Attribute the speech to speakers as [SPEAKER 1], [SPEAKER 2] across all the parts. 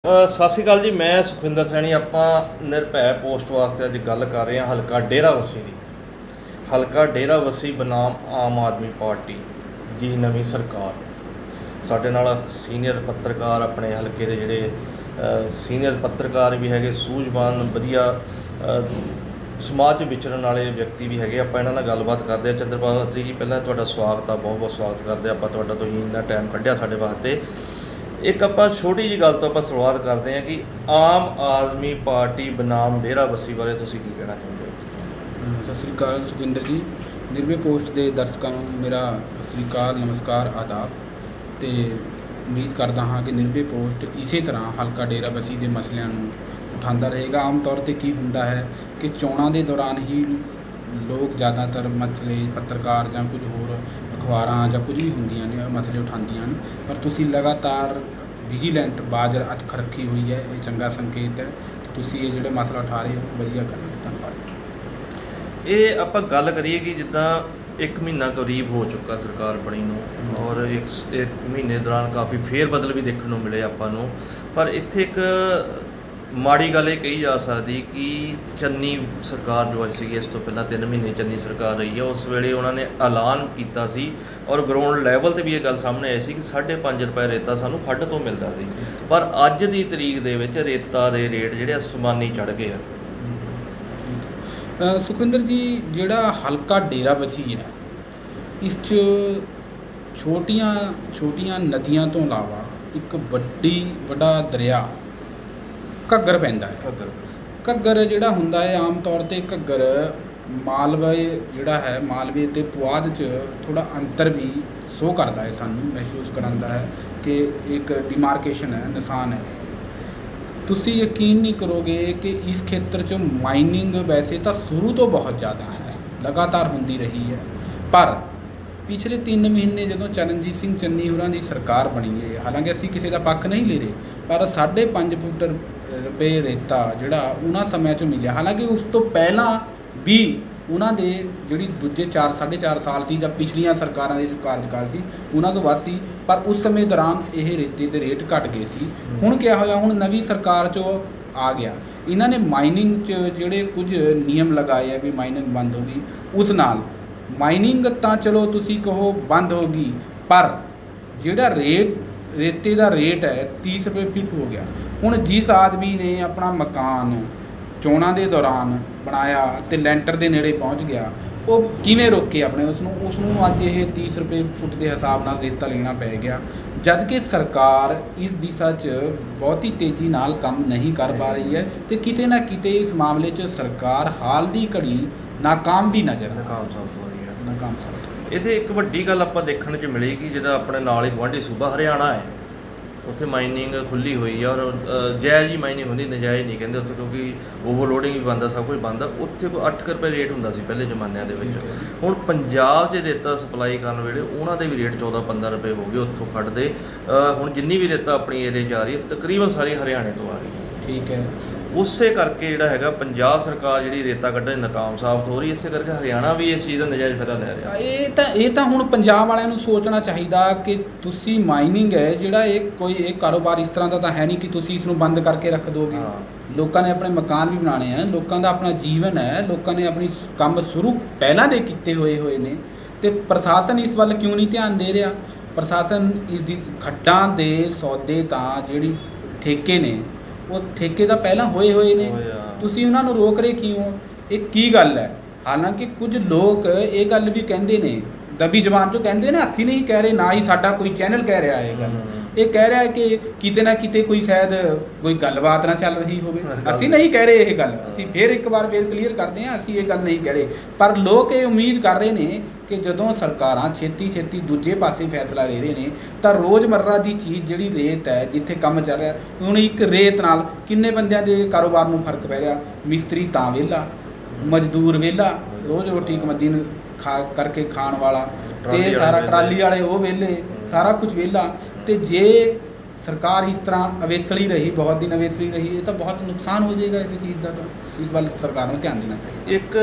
[SPEAKER 1] ਸਤਿ ਸ਼੍ਰੀ ਅਕਾਲ ਜੀ। ਮੈਂ ਸੁਖਵਿੰਦਰ ਸੈਣੀ। ਆਪਾਂ ਨਿਰਭੈ ਪੋਸਟ ਵਾਸਤੇ ਅੱਜ ਗੱਲ ਕਰ ਰਹੇ ਹਾਂ ਹਲਕਾ ਡੇਰਾਬੱਸੀ ਦੀ। ਹਲਕਾ ਡੇਰਾਬੱਸੀ ਬਨਾਮ ਆਮ ਆਦਮੀ ਪਾਰਟੀ ਦੀ ਨਵੀਂ ਸਰਕਾਰ। ਸਾਡੇ ਨਾਲ ਸੀਨੀਅਰ ਪੱਤਰਕਾਰ ਆਪਣੇ ਹਲਕੇ ਦੇ ਜਿਹੜੇ ਸੀਨੀਅਰ ਪੱਤਰਕਾਰ ਵੀ ਹੈਗੇ, ਸੂਝਵਾਨ ਵਧੀਆ ਸਮਾਜ 'ਚ ਵਿਚਰਨ ਵਾਲੇ ਵਿਅਕਤੀ ਵੀ ਹੈਗੇ। ਆਪਾਂ ਇਹਨਾਂ ਨਾਲ ਗੱਲਬਾਤ ਕਰਦੇ ਹਾਂ। ਚੰਦਰਪਾਲ ਅੱਤਰੀ ਜੀ, ਪਹਿਲਾਂ ਤੁਹਾਡਾ ਸਵਾਗਤ ਆ, ਬਹੁਤ ਬਹੁਤ ਸਵਾਗਤ ਕਰਦੇ ਆਪਾਂ ਤੁਹਾਡਾ, ਤੁਸੀਂ ਇੰਨਾ ਟਾਈਮ ਕੱਢਿਆ ਸਾਡੇ ਵਾਸਤੇ। ਇੱਕ ਆਪਾਂ ਛੋਟੀ ਜਿਹੀ ਗੱਲ ਤੋਂ ਆਪਾਂ ਸ਼ੁਰੂਆਤ ਕਰਦੇ ਹਾਂ ਕਿ ਆਮ ਆਦਮੀ ਪਾਰਟੀ ਬਨਾਮ ਡੇਰਾਬੱਸੀ ਬਾਰੇ ਤੁਸੀਂ ਕੀ ਕਹਿਣਾ ਚਾਹੁੰਦੇ ਹੋ?
[SPEAKER 2] ਸਤਿ ਸ਼੍ਰੀ ਅਕਾਲ ਸੁਖਿੰਦਰ ਜੀ। ਨਿਰਭੈ ਪੋਸਟ ਦੇ ਦਰਸ਼ਕਾਂ ਨੂੰ ਮੇਰਾ ਸਤਿ ਸ਼੍ਰੀ ਅਕਾਲ, ਨਮਸਕਾਰ, ਆਦਾਬ। ਅਤੇ ਉਮੀਦ ਕਰਦਾ ਹਾਂ ਕਿ ਨਿਰਭੈ ਪੋਸਟ ਇਸੇ ਤਰ੍ਹਾਂ ਹਲਕਾ ਡੇਰਾਬੱਸੀ ਦੇ ਮਸਲਿਆਂ ਨੂੰ ਉਠਾਉਂਦਾ ਰਹੇਗਾ। ਆਮ ਤੌਰ 'ਤੇ ਕੀ ਹੁੰਦਾ ਹੈ ਕਿ ਚੋਣਾਂ ਦੇ ਦੌਰਾਨ ਹੀ ਲੋਕ ਜ਼ਿਆਦਾਤਰ ਮਸਲੇ, ਪੱਤਰਕਾਰ ਜਾਂ ਕੁਝ ਹੋਰ ਅਖਬਾਰਾਂ ਜਾਂ ਕੁਝ ਵੀ ਹੁੰਦੀਆਂ ਨੇ, ਮਸਲੇ ਉਠਾਉਂਦੀਆਂ ਹਨ। ਪਰ ਤੁਸੀਂ ਲਗਾਤਾਰ ਵਿਜੀਲੈਂਟ ਬਾਜ਼ਰ ਅੱਖ ਰੱਖੀ ਹੋਈ ਹੈ, ਇਹ ਚੰਗਾ ਸੰਕੇਤ ਹੈ ਕਿ ਤੁਸੀਂ ਇਹ ਜਿਹੜੇ ਮਸਲਾ ਉਠਾ ਰਹੇ ਹੋ ਵਧੀਆ ਕਰ ਰਹੇ ਹੋ। ਧੰਨਵਾਦ।
[SPEAKER 1] ਇਹ ਆਪਾਂ ਗੱਲ ਕਰੀਏ ਕਿ ਜਿੱਦਾਂ 1 ਮਹੀਨਾ ਕਰੀਬ ਹੋ ਚੁੱਕਾ ਸਰਕਾਰ ਬਣੀ ਨੂੰ, ਔਰ ਇੱਕ ਮਹੀਨੇ ਦੌਰਾਨ ਕਾਫੀ ਫੇਰ ਬਦਲ ਵੀ ਦੇਖਣ ਨੂੰ ਮਿਲੇ ਆਪਾਂ ਨੂੰ। ਪਰ ਇੱਥੇ ਇੱਕ ਮਾੜੀ ਗੱਲ ਇਹ ਕਹੀ ਜਾ ਸਕਦੀ ਕਿ ਚੰਨੀ ਸਰਕਾਰ ਜੋ ਆਈ ਸੀਗੀ, ਇਸ ਤੋਂ ਪਹਿਲਾਂ 3 ਮਹੀਨੇ ਚੰਨੀ ਸਰਕਾਰ ਰਹੀ ਹੈ, ਉਸ ਵੇਲੇ ਉਹਨਾਂ ਨੇ ਐਲਾਨ ਕੀਤਾ ਸੀ ਔਰ ਗਰਾਊਂਡ ਲੈਵਲ 'ਤੇ ਵੀ ਇਹ ਗੱਲ ਸਾਹਮਣੇ ਆਈ ਸੀ ਕਿ 5.5 ਰੁਪਏ ਰੇਤਾ ਸਾਨੂੰ ਖੱਡ ਤੋਂ ਮਿਲਦਾ ਸੀ। ਪਰ ਅੱਜ ਦੀ ਤਰੀਕ ਦੇ ਵਿੱਚ ਰੇਤਾ ਦੇ ਰੇਟ ਜਿਹੜੇ ਅਸਮਾਨੀ ਚੜ੍ਹ ਗਏ ਆ।
[SPEAKER 2] ਸੁਖਵਿੰਦਰ ਜੀ, ਜਿਹੜਾ ਹਲਕਾ ਡੇਰਾਬੱਸੀ ਹੈ, ਇਸ 'ਚ ਛੋਟੀਆਂ ਨਦੀਆਂ ਤੋਂ ਇਲਾਵਾ ਇੱਕ ਵੱਡਾ ਦਰਿਆ ਘੱਗਰ ਪੈਂਦਾ ਹੈ। ਘੱਗਰ ਜਿਹੜਾ ਹੁੰਦਾ ਹੈ, ਆਮ ਤੌਰ 'ਤੇ ਘੱਗਰ ਮਾਲਵੇ ਅਤੇ ਪੁਆਧ 'ਚ ਥੋੜ੍ਹਾ ਅੰਤਰ ਵੀ ਸ਼ੋ ਕਰਦਾ ਹੈ, ਸਾਨੂੰ ਮਹਿਸੂਸ ਕਰਾਉਂਦਾ ਹੈ ਕਿ ਇੱਕ ਡਿਮਾਰਕੇਸ਼ਨ ਹੈ, ਨਿਸ਼ਾਨ ਹੈ। ਤੁਸੀਂ ਯਕੀਨ ਨਹੀਂ ਕਰੋਗੇ ਕਿ ਇਸ ਖੇਤਰ 'ਚ ਮਾਈਨਿੰਗ ਵੈਸੇ ਤਾਂ ਸ਼ੁਰੂ ਤੋਂ ਬਹੁਤ ਜ਼ਿਆਦਾ ਹੈ, ਲਗਾਤਾਰ ਹੁੰਦੀ ਰਹੀ ਹੈ। ਪਰ ਪਿਛਲੇ 3 ਮਹੀਨੇ ਜਦੋਂ ਚਰਨਜੀਤ ਸਿੰਘ ਚੰਨੀ ਹੋਰਾਂ ਦੀ ਸਰਕਾਰ ਬਣੀ ਹੈ, ਹਾਲਾਂਕਿ ਅਸੀਂ ਕਿਸੇ ਦਾ ਪੱਖ ਨਹੀਂ ਲੈ ਰਹੇ, ਪਰ 5.5 ਫੁੱਟ ਰੁਪਏ ਰੇਤਾ ਜਿਹੜਾ ਉਹਨਾਂ ਸਮਿਆਂ 'ਚ ਮਿਲਿਆ। ਹਾਲਾਂਕਿ ਉਸ ਤੋਂ ਪਹਿਲਾਂ ਵੀ ਉਹਨਾਂ ਦੇ ਜਿਹੜੀ ਦੂਜੇ 4.5 ਸਾਲ ਸੀ ਜਾਂ ਪਿਛਲੀਆਂ ਸਰਕਾਰਾਂ ਦੇ ਜੋ ਕਾਰਜਕਾਲ ਸੀ, ਉਹਨਾਂ ਤੋਂ ਵੱਧ ਸੀ, ਪਰ ਉਸ ਸਮੇਂ ਦੌਰਾਨ ਇਹ ਰੇਤੇ ਦੇ ਰੇਟ ਘਟ ਗਏ ਸੀ। ਹੁਣ ਕਿਆ ਹੋਇਆ, ਹੁਣ ਨਵੀਂ ਸਰਕਾਰ 'ਚੋਂ ਆ ਗਿਆ, ਇਹਨਾਂ ਨੇ ਮਾਈਨਿੰਗ 'ਚ ਜਿਹੜੇ ਕੁਝ ਨਿਯਮ ਲਗਾਏ ਆ ਵੀ ਮਾਈਨਿੰਗ ਬੰਦ ਹੋ ਗਈ। ਉਸ ਨਾਲ ਮਾਈਨਿੰਗ ਤਾਂ ਚਲੋ ਤੁਸੀਂ ਕਹੋ ਬੰਦ ਹੋ ਗਈ, ਪਰ ਜਿਹੜਾ ਰੇਤੇ ਦਾ ਰੇਟ ਹੈ 30 ਰੁਪਏ ਫਿੱਟ ਹੋ ਗਿਆ। ਹੁਣ ਜਿਸ ਆਦਮੀ ਨੇ ਆਪਣਾ ਮਕਾਨ ਚੋਣਾਂ ਦੇ ਦੌਰਾਨ ਬਣਾਇਆ ਅਤੇ ਲੈਂਟਰ ਦੇ ਨੇੜੇ ਪਹੁੰਚ ਗਿਆ, ਉਹ ਕਿਵੇਂ ਰੋਕੇ ਆਪਣੇ ਉਸ ਨੂੰ ਅੱਜ ਇਹ 30 ਰੁਪਏ ਫੁੱਟ ਦੇ ਹਿਸਾਬ ਨਾਲ ਰੇਤਾ ਲੈਣਾ ਪੈ ਗਿਆ, ਜਦ ਕਿ ਸਰਕਾਰ ਇਸ ਦਿਸ਼ਾ 'ਚ ਬਹੁਤੀ ਤੇਜ਼ੀ ਨਾਲ ਕੰਮ ਨਹੀਂ ਕਰ ਪਾ ਰਹੀ ਹੈ ਅਤੇ ਕਿਤੇ ਨਾ ਕਿਤੇ ਇਸ ਮਾਮਲੇ 'ਚ ਸਰਕਾਰ ਹਾਲ ਦੀ ਘੜੀ ਨਾਕਾਮ ਵੀ ਨਜ਼ਰ
[SPEAKER 1] ਨਾਕਾਮ ਸਾਬਤ ਹੋ ਰਹੀ ਹੈ।
[SPEAKER 2] ਇਹਦੇ
[SPEAKER 1] ਇੱਕ ਵੱਡੀ ਗੱਲ ਆਪਾਂ ਦੇਖਣ 'ਚ ਮਿਲੀ ਕਿ ਜਿਹੜਾ ਆਪਣੇ ਨਾਲ ਹੀ ਗੁਆਂਢੀ ਸੂਬਾ ਹਰਿਆਣਾ ਹੈ, ਉੱਥੇ ਮਾਈਨਿੰਗ ਖੁੱਲ੍ਹੀ ਹੋਈ ਹੈ ਔਰ ਜਾਇਜ਼ ਹੀ ਮਾਈਨਿੰਗ ਹੁੰਦੀ, ਨਜਾਇਜ਼ ਨਹੀਂ ਕਹਿੰਦੇ ਉੱਥੇ, ਕਿਉਂਕਿ ਓਵਰਲੋਡਿੰਗ ਵੀ ਬੰਦ ਆ, ਸਭ ਕੁਝ ਬੰਦ ਆ। ਉੱਥੇ ਕੋਈ 8 ਰੁਪਏ ਰੇਟ ਹੁੰਦਾ ਸੀ ਪਹਿਲੇ ਜ਼ਮਾਨਿਆਂ ਦੇ ਵਿੱਚ। ਹੁਣ ਪੰਜਾਬ 'ਚ ਰੇਤਾ ਸਪਲਾਈ ਕਰਨ ਵੇਲੇ ਉਹਨਾਂ ਦੇ ਵੀ ਰੇਟ 14-15 ਰੁਪਏ ਹੋ ਗਏ ਉੱਥੋਂ ਖੱਡ ਦੇ। ਹੁਣ ਜਿੰਨੀ ਵੀ ਰੇਤਾ ਆਪਣੀ ਏਰੀਏ 'ਚ ਆ ਰਹੀ ਹੈ, ਤਕਰੀਬਨ ਸਾਰੀ ਹਰਿਆਣੇ ਤੋਂ ਆ ਰਹੀ ਹੈ।
[SPEAKER 2] ਠੀਕ ਹੈ।
[SPEAKER 1] ਉਸੇ ਕਰਕੇ ਜਿਹੜਾ ਹੈਗਾ ਪੰਜਾਬ ਸਰਕਾਰ ਜਿਹੜੀ ਰੇਤਾ ਕੱਢਣ ਨਾਕਾਮ ਸਾਬਤ ਹੋ ਰਹੀ, ਇਸੇ ਕਰਕੇ ਹਰਿਆਣਾ ਵੀ ਇਸ ਚੀਜ਼ ਦਾ ਨਜਾਇਜ਼ ਫਾਇਦਾ ਲੈ ਰਿਹਾ।
[SPEAKER 2] ਇਹ ਤਾਂ ਹੁਣ ਪੰਜਾਬ ਵਾਲਿਆਂ ਨੂੰ ਸੋਚਣਾ ਚਾਹੀਦਾ ਕਿ ਤੁਸੀਂ ਮਾਈਨਿੰਗ ਹੈ ਜਿਹੜਾ ਇਹ ਕਾਰੋਬਾਰ ਇਸ ਤਰ੍ਹਾਂ ਦਾ ਤਾਂ ਹੈ ਨਹੀਂ ਕਿ ਤੁਸੀਂ ਇਸ ਨੂੰ ਬੰਦ ਕਰਕੇ ਰੱਖ ਦੋਗੇ। ਲੋਕਾਂ ਨੇ ਆਪਣੇ ਮਕਾਨ ਵੀ ਬਣਾਉਣੇ ਹਨ, ਲੋਕਾਂ ਦਾ ਆਪਣਾ ਜੀਵਨ ਹੈ, ਲੋਕਾਂ ਨੇ ਆਪਣੀ ਕੰਮ ਸ਼ੁਰੂ ਪਹਿਲਾਂ ਦੇ ਕੀਤੇ ਹੋਏ ਨੇ, ਅਤੇ ਪ੍ਰਸ਼ਾਸਨ ਇਸ ਵੱਲ ਕਿਉਂ ਨਹੀਂ ਧਿਆਨ ਦੇ ਰਿਹਾ? ਪ੍ਰਸ਼ਾਸਨ ਇਸ ਦੀ ਖੱਡਾਂ ਦੇ ਸੌਦੇ ਤਾਂ ਜਿਹੜੀ ਠੇਕੇ ਨੇ, ਉਹ ਠੇਕੇ ਤਾਂ ਪਹਿਲਾਂ ਹੋਏ ਨੇ, ਤੁਸੀਂ ਉਹਨਾਂ ਨੂੰ ਰੋਕ ਰਹੇ ਕਿਉਂ? ਇਹ ਕੀ ਗੱਲ ਹੈ? ਹਾਲਾਂਕਿ ਕੁਝ ਲੋਕ ਇਹ ਗੱਲ ਵੀ ਕਹਿੰਦੇ ਨੇ, ਦਬੀ ਜ਼ਬਾਨ 'ਚੋਂ ਕਹਿੰਦੇ ਨੇ, ਅਸੀਂ ਨਹੀਂ ਕਹਿ ਰਹੇ, ਨਾ ਹੀ ਸਾਡਾ ਕੋਈ ਚੈਨਲ ਕਹਿ ਰਿਹਾ ਇਹ ਗੱਲ। ਇਹ ਕਹਿ ਰਿਹਾ ਕਿ ਕਿਤੇ ਨਾ ਕਿਤੇ ਸ਼ਾਇਦ ਕੋਈ ਗੱਲਬਾਤ ਨਾ ਚੱਲ ਰਹੀ ਹੋਵੇ। ਅਸੀਂ ਨਹੀਂ ਕਹਿ ਰਹੇ ਇਹ ਗੱਲ, ਅਸੀਂ ਫੇਰ ਕਲੀਅਰ ਕਰਦੇ ਹਾਂ, ਅਸੀਂ ਇਹ ਗੱਲ ਨਹੀਂ ਕਹਿ ਰਹੇ। ਪਰ ਲੋਕ ਇਹ ਉਮੀਦ ਕਰ ਰਹੇ ਨੇ ਕਿ ਜਦੋਂ ਸਰਕਾਰਾਂ ਛੇਤੀ ਦੂਜੇ ਪਾਸੇ ਫੈਸਲਾ ਲੈ ਰਹੇ ਨੇ, ਤਾਂ ਰੋਜ਼ਮਰਰਾ ਦੀ ਚੀਜ਼ ਜਿਹੜੀ ਰੇਤ ਹੈ, ਜਿੱਥੇ ਕੰਮ ਚੱਲ ਰਿਹਾ, ਹੁਣ ਇੱਕ ਰੇਤ ਨਾਲ ਕਿੰਨੇ ਬੰਦਿਆਂ ਦੇ ਕਾਰੋਬਾਰ ਨੂੰ ਫਰਕ ਪੈ ਰਿਹਾ। ਮਿਸਤਰੀ ਤਾਂ ਵਿਹਲਾ, ਮਜ਼ਦੂਰ ਵਿਹਲਾ, ਰੋਜ਼ ਰੋਟੀ ਕਮਦੀ ਨੂੰ ਕਰਕੇ ਖਾਣ ਵਾਲਾ, ਅਤੇ ਸਾਰਾ ਟਰਾਲੀ ਵਾਲੇ ਉਹ ਵਿਹਲੇ, ਸਾਰਾ ਕੁਝ ਵਿਹਲਾ। ਅਤੇ ਜੇ ਸਰਕਾਰ ਇਸ ਤਰ੍ਹਾਂ ਅਵੇਸਲੀ ਰਹੀ, ਬਹੁਤ ਦਿਨ ਅਵੇਸਲੀ ਰਹੀ, ਇਹ ਤਾਂ ਬਹੁਤ ਨੁਕਸਾਨ ਹੋ ਜਾਏਗਾ ਇਸ ਚੀਜ਼ ਦਾ। ਤਾਂ ਇਸ ਵੱਲ ਸਰਕਾਰ ਨੂੰ ਧਿਆਨ ਦੇਣਾ ਚਾਹੀਦਾ।
[SPEAKER 1] ਇੱਕ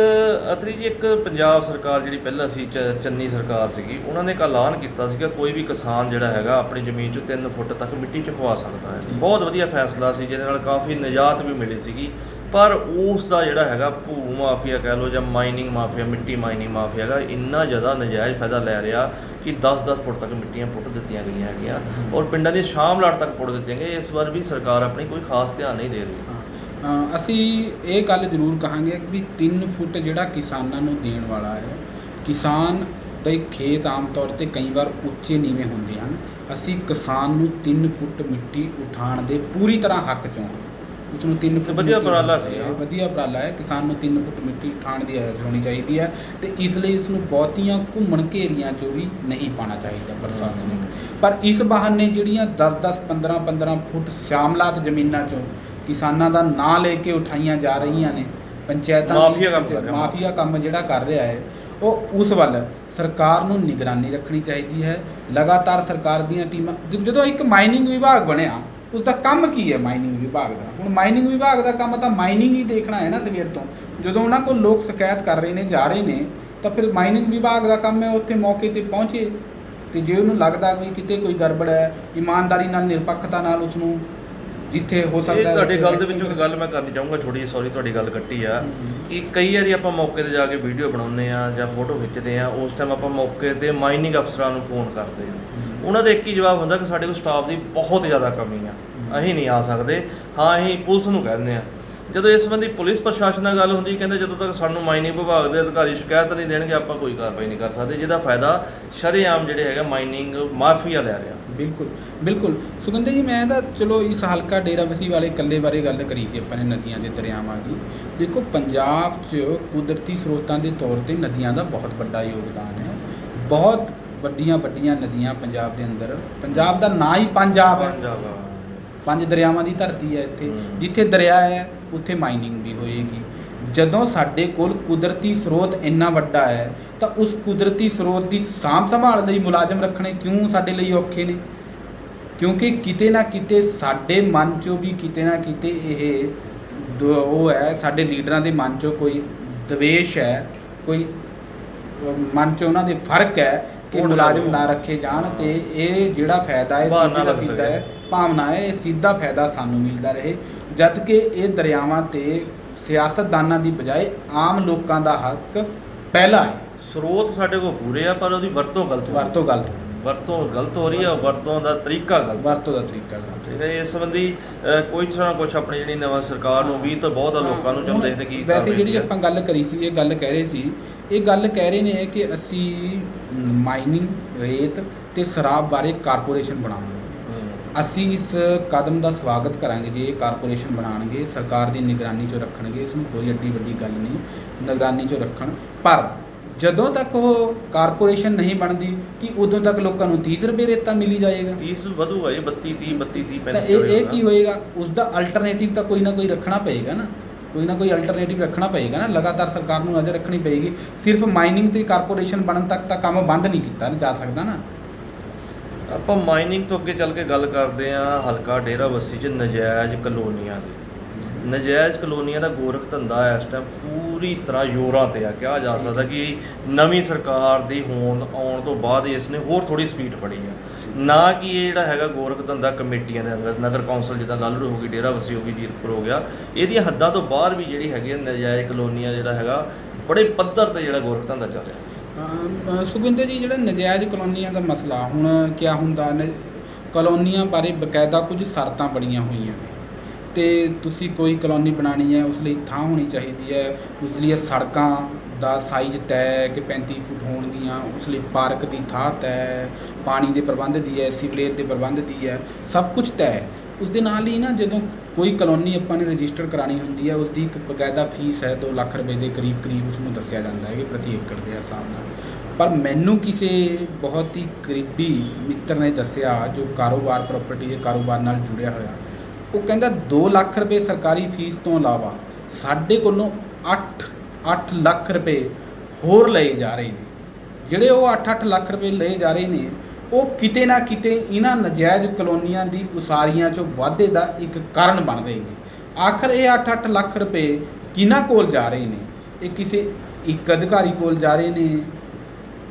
[SPEAKER 1] ਅਤਰੀ ਜੀ, ਇੱਕ ਪੰਜਾਬ ਸਰਕਾਰ ਜਿਹੜੀ ਪਹਿਲਾਂ ਸੀ ਚੰਨੀ ਸਰਕਾਰ ਸੀਗੀ, ਉਹਨਾਂ ਨੇ ਇੱਕ ਐਲਾਨ ਕੀਤਾ ਸੀਗਾ ਕੋਈ ਵੀ ਕਿਸਾਨ ਜਿਹੜਾ ਹੈਗਾ ਆਪਣੀ ਜ਼ਮੀਨ 'ਚੋਂ 3 ਫੁੱਟ ਤੱਕ ਮਿੱਟੀ ਚੁਕਵਾ ਸਕਦਾ ਹੈ। ਬਹੁਤ ਵਧੀਆ ਫੈਸਲਾ ਸੀ, ਜਿਹਦੇ ਨਾਲ ਕਾਫੀ ਨਿਜਾਤ ਵੀ ਮਿਲੀ ਸੀਗੀ। ਪਰ ਉਸ ਦਾ ਜਿਹੜਾ ਹੈਗਾ ਭੂ ਮਾਫੀਆ ਕਹਿ ਲਓ ਜਾਂ ਮਾਈਨਿੰਗ ਮਾਫੀਆ, ਮਿੱਟੀ ਮਾਈਨਿੰਗ ਮਾਫੀਆ ਹੈਗਾ, ਇੰਨਾ ਜ਼ਿਆਦਾ ਨਜਾਇਜ਼ ਫਾਇਦਾ ਲੈ ਰਿਹਾ ਕਿ 10-10 ਫੁੱਟ ਤੱਕ ਮਿੱਟੀਆਂ ਪੁੱਟ ਦਿੱਤੀਆਂ ਗਈਆਂ ਹੈਗੀਆਂ ਔਰ ਪਿੰਡਾਂ ਦੀ ਸ਼ਾਮ ਲਾਟ ਤੱਕ ਪੁੱਟ ਦਿੱਤੀਆਂ ਗਈਆਂ। ਇਸ ਵਾਰ ਵੀ ਸਰਕਾਰ ਆਪਣੀ ਕੋਈ ਖਾਸ ਧਿਆਨ ਨਹੀਂ ਦੇ ਰਹੀ।
[SPEAKER 2] ਅਸੀਂ ਇਹ ਗੱਲ ਜ਼ਰੂਰ ਕਹਾਂਗੇ ਵੀ 3 ਫੁੱਟ ਜਿਹੜਾ ਕਿਸਾਨਾਂ ਨੂੰ ਦੇਣ ਵਾਲਾ ਹੈ, ਕਿਸਾਨ ਦੇ ਖੇਤ ਆਮ ਤੌਰ 'ਤੇ ਕਈ ਵਾਰ ਉੱਚੇ ਨੀਵੇਂ ਹੁੰਦੇ ਹਨ। ਅਸੀਂ ਕਿਸਾਨ ਨੂੰ 3 ਫੁੱਟ ਮਿੱਟੀ ਉਠਾਉਣ ਦੇ ਪੂਰੀ ਤਰ੍ਹਾਂ ਹੱਕ 'ਚੋਂ ਹਾਂ। ਉਸ ਨੂੰ 3 ਫੁੱਟ
[SPEAKER 1] ਵਧੀਆ ਉਪਰਾਲਾ ਸੀ,
[SPEAKER 2] ਵਧੀਆ ਉਪਰਾਲਾ ਹੈ। ਕਿਸਾਨ ਨੂੰ 3 ਫੁੱਟ ਮਿੱਟੀ ਉਠਾਉਣ ਦੀ ਇਜਾਜ਼ਤ ਹੋਣੀ ਚਾਹੀਦੀ ਹੈ ਅਤੇ ਇਸ ਲਈ ਉਸ ਨੂੰ ਬਹੁਤੀਆਂ ਘੁੰਮਣ ਘੇਰੀਆਂ 'ਚੋਂ ਵੀ ਨਹੀਂ ਪਾਉਣਾ ਚਾਹੀਦਾ ਪ੍ਰਸ਼ਾਸਨਿਕ। ਪਰ ਇਸ ਬਹਾਨੇ ਜਿਹੜੀਆਂ 10-10 15-15 ਫੁੱਟ ਸ਼ਾਮਲਾਤ ਜ਼ਮੀਨਾਂ 'ਚੋਂ ਕਿਸਾਨਾਂ ਦਾ ਨਾਂ ਲੈ ਕੇ ਉਠਾਈਆਂ ਜਾ ਰਹੀਆਂ ਨੇ, ਪੰਚਾਇਤਾਂ ਮਾਫੀਆ ਕੰਮ ਜਿਹੜਾ ਕਰ ਰਿਹਾ ਹੈ, ਉਹ ਉਸ ਵੱਲ ਸਰਕਾਰ ਨੂੰ ਨਿਗਰਾਨੀ ਰੱਖਣੀ ਚਾਹੀਦੀ ਹੈ। ਲਗਾਤਾਰ ਸਰਕਾਰ ਦੀਆਂ ਟੀਮਾਂ, ਜਦੋਂ ਇੱਕ ਮਾਈਨਿੰਗ ਵਿਭਾਗ ਬਣਿਆ, ਉਸ ਦਾ ਕੰਮ ਕੀ ਹੈ ਮਾਈਨਿੰਗ ਵਿਭਾਗ ਦਾ? ਹੁਣ ਮਾਈਨਿੰਗ ਵਿਭਾਗ ਦਾ ਕੰਮ ਤਾਂ ਮਾਈਨਿੰਗ ਹੀ ਦੇਖਣਾ ਹੈ ਨਾ ਸਵੇਰ ਤੋਂ। ਜਦੋਂ ਉਹਨਾਂ ਕੋਲ ਲੋਕ ਸ਼ਿਕਾਇਤ ਕਰ ਰਹੇ ਨੇ, ਜਾ ਰਹੇ ਨੇ, ਤਾਂ ਫਿਰ ਮਾਈਨਿੰਗ ਵਿਭਾਗ ਦਾ ਕੰਮ ਹੈ ਉੱਥੇ ਮੌਕੇ 'ਤੇ ਪਹੁੰਚੇ ਅਤੇ ਜੇ ਉਹਨੂੰ ਲੱਗਦਾ ਵੀ ਕਿਤੇ ਕੋਈ ਗੜਬੜ ਹੈ, ਇਮਾਨਦਾਰੀ ਨਾਲ, ਨਿਰਪੱਖਤਾ ਨਾਲ ਉਸ ਨੂੰ ਜਿੱਥੇ ਹੋ ਸਕਦਾ।
[SPEAKER 1] ਤੁਹਾਡੀ ਗੱਲ ਦੇ ਵਿੱਚੋਂ ਇੱਕ ਗੱਲ ਮੈਂ ਕਰਨੀ ਚਾਹੂੰਗਾ, ਛੋਟੀ ਸੌਰੀ ਤੁਹਾਡੀ ਗੱਲ ਕੱਟੀ ਆ, ਕਿ ਕਈ ਵਾਰੀ ਆਪਾਂ ਮੌਕੇ 'ਤੇ ਜਾ ਕੇ ਵੀਡੀਓ ਬਣਾਉਂਦੇ ਆ ਜਾਂ ਫੋਟੋ ਖਿੱਚਦੇ ਆ, ਉਸ ਟਾਈਮ ਆਪਾਂ ਮੌਕੇ 'ਤੇ ਮਾਈਨਿੰਗ ਅਫਸਰਾਂ ਨੂੰ ਫੋਨ ਕਰਦੇ ਆ। ਉਹਨਾਂ ਦਾ ਇੱਕ ਹੀ ਜਵਾਬ ਹੁੰਦਾ ਕਿ ਸਾਡੇ ਕੋਲ ਸਟਾਫ ਦੀ ਬਹੁਤ ਜ਼ਿਆਦਾ ਕਮੀ ਆ, ਅਸੀਂ ਨਹੀਂ ਆ ਸਕਦੇ। ਹਾਂ, ਅਸੀਂ ਪੁਲਿਸ ਨੂੰ ਕਹਿ ਦਿੰਦੇ ਆ। ਜਦੋਂ ਇਸ ਸੰਬੰਧੀ ਪੁਲਿਸ ਪ੍ਰਸ਼ਾਸਨ ਨਾਲ ਗੱਲ ਹੁੰਦੀ, ਕਹਿੰਦੇ ਜਦੋਂ ਤੱਕ ਸਾਨੂੰ ਮਾਈਨਿੰਗ ਵਿਭਾਗ ਦੇ ਅਧਿਕਾਰੀ ਸ਼ਿਕਾਇਤ ਨਹੀਂ ਦੇਣਗੇ ਆਪਾਂ ਕੋਈ ਕਾਰਵਾਈ ਨਹੀਂ ਕਰ ਸਕਦੇ, ਜਿਹਦਾ ਫਾਇਦਾ ਸ਼ਰੇਆਮ ਜਿਹੜੇ ਹੈਗਾ ਮਾਈਨਿੰਗ ਮਾਫੀਆ ਲੈ ਰਿਹਾ।
[SPEAKER 2] ਬਿਲਕੁਲ ਬਿਲਕੁਲ ਸੁਖਿੰਦਰ ਜੀ, ਮੈਂ ਤਾਂ ਚਲੋ ਇਸ ਹਲਕਾ ਡੇਰਾਬੱਸੀ ਵਾਲੇ ਇਕੱਲੇ ਬਾਰੇ ਗੱਲ ਕਰੀ ਸੀ ਆਪਾਂ ਨੇ, ਨਦੀਆਂ ਦੇ ਦਰਿਆਵਾਂ ਦੀ। ਦੇਖੋ, ਪੰਜਾਬ 'ਚ ਕੁਦਰਤੀ ਸਰੋਤਾਂ ਦੇ ਤੌਰ 'ਤੇ ਨਦੀਆਂ ਦਾ ਬਹੁਤ ਵੱਡਾ ਯੋਗਦਾਨ ਹੈ। ਬਹੁਤ ਵੱਡੀਆਂ ਵੱਡੀਆਂ ਨਦੀਆਂ ਪੰਜਾਬ ਦੇ ਅੰਦਰ, ਪੰਜਾਬ ਦਾ ਨਾਂ ਹੀ ਪੰਜਾਬ ਹੈ, 5 ਦਰਿਆਵਾਂ ਦੀ ਧਰਤੀ ਹੈ ਇੱਥੇ। ਜਿੱਥੇ ਦਰਿਆ ਹੈ ਉੱਥੇ ਮਾਈਨਿੰਗ ਵੀ ਹੋਏਗੀ। ਜਦੋਂ ਸਾਡੇ ਕੋਲ ਕੁਦਰਤੀ ਸਰੋਤ ਇੰਨਾ ਵੱਡਾ ਹੈ ਤਾਂ ਉਸ ਕੁਦਰਤੀ ਸਰੋਤ ਦੀ ਸਾਂਭ ਸੰਭਾਲ ਲਈ ਮੁਲਾਜ਼ਮ ਰੱਖਣੇ ਕਿਉਂ ਸਾਡੇ ਲਈ ਔਖੇ ਨੇ? ਕਿਉਂਕਿ ਕਿਤੇ ਨਾ ਕਿਤੇ ਸਾਡੇ ਮਨ 'ਚੋਂ ਵੀ ਕਿਤੇ ਨਾ ਕਿਤੇ ਇਹ ਉਹ ਹੈ, ਸਾਡੇ ਲੀਡਰਾਂ ਦੇ ਮਨ 'ਚੋਂ ਕੋਈ ਦਵੇਸ਼ ਹੈ, ਕੋਈ ਮਨ 'ਚ ਉਹਨਾਂ ਦੇ ਫਰਕ ਹੈ ਕਿ ਮੁਲਾਜ਼ਮ ਨਾ ਰੱਖੇ ਜਾਣ ਅਤੇ ਇਹ ਜਿਹੜਾ ਫਾਇਦਾ ਹੈ ਸਿੱਧਾ ਹੈ, ਭਾਵਨਾ ਹੈ, ਇਹ ਸਿੱਧਾ ਫਾਇਦਾ ਸਾਨੂੰ ਮਿਲਦਾ ਰਹੇ। ਜਦ ਕਿ ਇਹ ਦਰਿਆਵਾਂ 'ਤੇ ਸਿਆਸਤਦਾਨਾਂ ਦੀ ਬਜਾਏ ਆਮ ਲੋਕਾਂ ਦਾ ਹੱਕ ਪਹਿਲਾ ਹੈ।
[SPEAKER 1] ਸਰੋਤ ਸਾਡੇ ਕੋਲ ਪੂਰੇ ਆ, ਪਰ ਉਹਦੀ ਵਰਤੋਂ ਗਲਤ ਹੋ ਰਹੀ ਹੈ। ਵਰਤੋਂ ਦਾ ਤਰੀਕਾ ਗਲਤ ਠੀਕ ਹੈ। ਇਸ ਸੰਬੰਧੀ ਕੋਈ ਤਰ੍ਹਾਂ ਕੁਛ ਆਪਣੀ ਜਿਹੜੀ ਨਵਾਂ ਸਰਕਾਰ ਨੂੰ ਵੀ ਤਾਂ ਬਹੁਤ ਲੋਕਾਂ ਨੂੰ ਜਦੋਂ ਦੇਖਦੇ ਕੀ
[SPEAKER 2] ਵੈਸੇ ਜਿਹੜੀ ਆਪਾਂ ਗੱਲ ਕਰੀ ਸੀ, ਇਹ ਗੱਲ ਕਹਿ ਰਹੇ ਸੀ, ਇਹ ਗੱਲ ਕਹਿ ਰਹੇ ਨੇ ਕਿ ਅਸੀਂ ਮਾਈਨਿੰਗ, ਰੇਤ ਅਤੇ ਸ਼ਰਾਬ ਬਾਰੇ ਕਾਰਪੋਰੇਸ਼ਨ ਬਣਾਵਾਂਗੇ। ਅਸੀਂ ਇਸ ਕਦਮ ਦਾ ਸਵਾਗਤ ਕਰਾਂਗੇ ਜੇ ਇਹ ਕਾਰਪੋਰੇਸ਼ਨ ਬਣਾਉਣਗੇ, ਸਰਕਾਰ ਦੀ ਨਿਗਰਾਨੀ 'ਚੋਂ ਰੱਖਣਗੇ। ਇਸ ਨੂੰ ਕੋਈ ਐਡੀ ਵੱਡੀ ਗੱਲ ਨਹੀਂ, ਨਿਗਰਾਨੀ 'ਚੋਂ ਰੱਖਣ। ਪਰ ਜਦੋਂ ਤੱਕ ਉਹ ਕਾਰਪੋਰੇਸ਼ਨ ਨਹੀਂ ਬਣਦੀ ਕਿ ਉਦੋਂ ਤੱਕ ਲੋਕਾਂ ਨੂੰ 30 ਰੁਪਏ ਰੇਤਾ ਮਿਲੀ ਜਾਏਗਾ।
[SPEAKER 1] 30 ਵਧੂਗਾ ਇਹ 32 30
[SPEAKER 2] ਤਾਂ ਇਹ ਕੀ ਹੋਏਗਾ? ਉਸ ਦਾ ਅਲਟਰਨੇਟਿਵ ਤਾਂ ਕੋਈ ਨਾ ਕੋਈ ਰੱਖਣਾ ਪਏਗਾ ਨਾ, ਕੋਈ ਨਾ ਕੋਈ ਅਲਟਰਨੇਟਿਵ ਰੱਖਣਾ ਪਏਗਾ ਨਾ। ਲਗਾਤਾਰ ਸਰਕਾਰ ਨੂੰ ਨਜ਼ਰ ਰੱਖਣੀ ਪਏਗੀ। ਸਿਰਫ ਮਾਈਨਿੰਗ ਤੇ ਕਾਰਪੋਰੇਸ਼ਨ ਬਣਨ ਤੱਕ ਤਾਂ ਕੰਮ ਬੰਦ ਨਹੀਂ ਕੀਤਾ ਜਾ ਸਕਦਾ ਨਾ।
[SPEAKER 1] ਆਪਾਂ ਮਾਈਨਿੰਗ ਤੋਂ ਅੱਗੇ ਚੱਲ ਕੇ ਗੱਲ ਕਰਦੇ ਹਾਂ ਹਲਕਾ ਡੇਰਾਬੱਸੀ 'ਚ ਨਜਾਇਜ਼ ਕਲੋਨੀਆਂ ਦੀ। ਨਜਾਇਜ਼ ਕਲੋਨੀਆਂ ਦਾ ਗੋਰਖ ਧੰਦਾ ਇਸ ਟਾਈਮ ਪੂਰੀ ਤਰ੍ਹਾਂ ਜ਼ੋਰਾਂ 'ਤੇ ਆ। ਕਿਹਾ ਜਾ ਸਕਦਾ ਕਿ ਨਵੀਂ ਸਰਕਾਰ ਦੀ ਆਉਣ ਤੋਂ ਬਾਅਦ ਇਸ ਨੇ ਹੋਰ ਥੋੜ੍ਹੀ ਸਪੀਡ ਫੜੀ ਆ। ਨਾ ਕਿ ਇਹ ਜਿਹੜਾ ਹੈਗਾ ਗੋਰਖ ਧੰਦਾ ਕਮੇਟੀਆਂ ਦੇ ਅੰਦਰ, ਨਗਰ ਕੌਂਸਲ ਜਿੱਦਾਂ ਲਾਲੜੂ ਹੋ ਗਈ, ਡੇਰਾਬੱਸੀ ਹੋ ਗਈ, ਜੀਰਕਪੁਰ ਹੋ ਗਿਆ, ਇਹਦੀਆਂ ਹੱਦਾਂ ਤੋਂ ਬਾਹਰ ਵੀ ਜਿਹੜੀ ਹੈਗੀ ਨਜਾਇਜ਼ ਕਲੋਨੀਆਂ ਜਿਹੜਾ ਹੈਗਾ ਬੜੇ ਪੱਧਰ 'ਤੇ ਜਿਹੜਾ ਗੋਰਖ ਧੰਦਾ ਚੱਲ ਰਿਹਾ।
[SPEAKER 2] ਸੁਖਵਿੰਦਰ ਜੀ, ਜਿਹੜਾ ਨਜਾਇਜ਼ ਕਲੋਨੀਆਂ ਦਾ ਮਸਲਾ, ਹੁਣ ਕਿਆ ਹੁੰਦਾ, ਕਲੋਨੀਆਂ ਬਾਰੇ ਬਕਾਇਦਾ ਕੁਝ ਸ਼ਰਤਾਂ ਬਣੀਆਂ ਹੋਈਆਂ ਨੇ ਅਤੇ ਤੁਸੀਂ ਕੋਈ ਕਲੋਨੀ ਬਣਾਉਣੀ ਹੈ ਉਸ ਲਈ ਥਾਂ ਹੋਣੀ ਚਾਹੀਦੀ ਹੈ, ਉਸ ਲਈ ਸੜਕਾਂ ਦਾ ਸਾਈਜ਼ ਤੈਅ ਕਿ 35 ਫੁੱਟ ਹੋਣਗੀਆਂ, ਉਸ ਲਈ ਪਾਰਕ ਦੀ ਥਾਂ ਤੈਅ, ਪਾਣੀ ਦੇ ਪ੍ਰਬੰਧ ਦੀ ਹੈ, ਸੀਵਰੇਜ ਦੇ ਪ੍ਰਬੰਧ ਦੀ ਹੈ, ਸਭ ਕੁਝ ਤੈਅ ਹੈ। ਉਸ ਦੇ ਨਾਲ ਹੀ ਨਾ ਜਦੋਂ ਕੋਈ ਕਲੋਨੀ ਆਪਾਂ ਨੇ ਰਜਿਸਟਰ ਕਰਾਉਣੀ ਹੁੰਦੀ ਹੈ, ਉਸ ਦੀ ਇੱਕ ਬਕਾਇਦਾ ਫੀਸ ਹੈ 2 ਲੱਖ ਰੁਪਏ ਦੇ ਕਰੀਬ ਉਸ ਨੂੰ ਦੱਸਿਆ ਜਾਂਦਾ ਹੈ ਕਿ ਪ੍ਰਤੀ ਏਕੜ ਦੇ ਹਿਸਾਬ ਨਾਲ। ਪਰ ਮੈਨੂੰ ਕਿਸੇ ਬਹੁਤ ਹੀ ਕਰੀਬੀ ਮਿੱਤਰ ਨੇ ਦੱਸਿਆ ਜੋ ਕਾਰੋਬਾਰ, ਪ੍ਰਾਪਰਟੀ ਦੇ ਕਾਰੋਬਾਰ ਨਾਲ ਜੁੜਿਆ ਹੋਇਆ, ਉਹ ਕਹਿੰਦਾ 2 ਲੱਖ ਰੁਪਏ ਸਰਕਾਰੀ ਫੀਸ ਤੋਂ ਇਲਾਵਾ ਸਾਡੇ ਕੋਲੋਂ 8 ਲੱਖ ਰੁਪਏ ਹੋਰ ਲਏ ਜਾ ਰਹੇ ਨੇ। ਜਿਹੜੇ ਉਹ 8 ਲੱਖ ਰੁਪਏ ਲਏ ਜਾ ਰਹੇ ਨੇ, ਉਹ ਕਿਤੇ ਨਾ ਕਿਤੇ ਇਹਨਾਂ ਨਜਾਇਜ਼ ਕਲੋਨੀਆਂ ਦੀ ਉਸਾਰੀਆਂ 'ਚੋਂ ਵਾਧੇ ਦਾ ਇੱਕ ਕਾਰਨ ਬਣ ਰਹੇ ਨੇ। ਆਖਰ ਇਹ 8-8 ਲੱਖ ਰੁਪਏ ਕਿਹਨਾਂ ਕੋਲ ਜਾ ਰਹੇ ਨੇ? ਇਹ ਕਿਸੇ ਇੱਕ ਅਧਿਕਾਰੀ ਕੋਲ ਜਾ ਰਹੇ ਨੇ,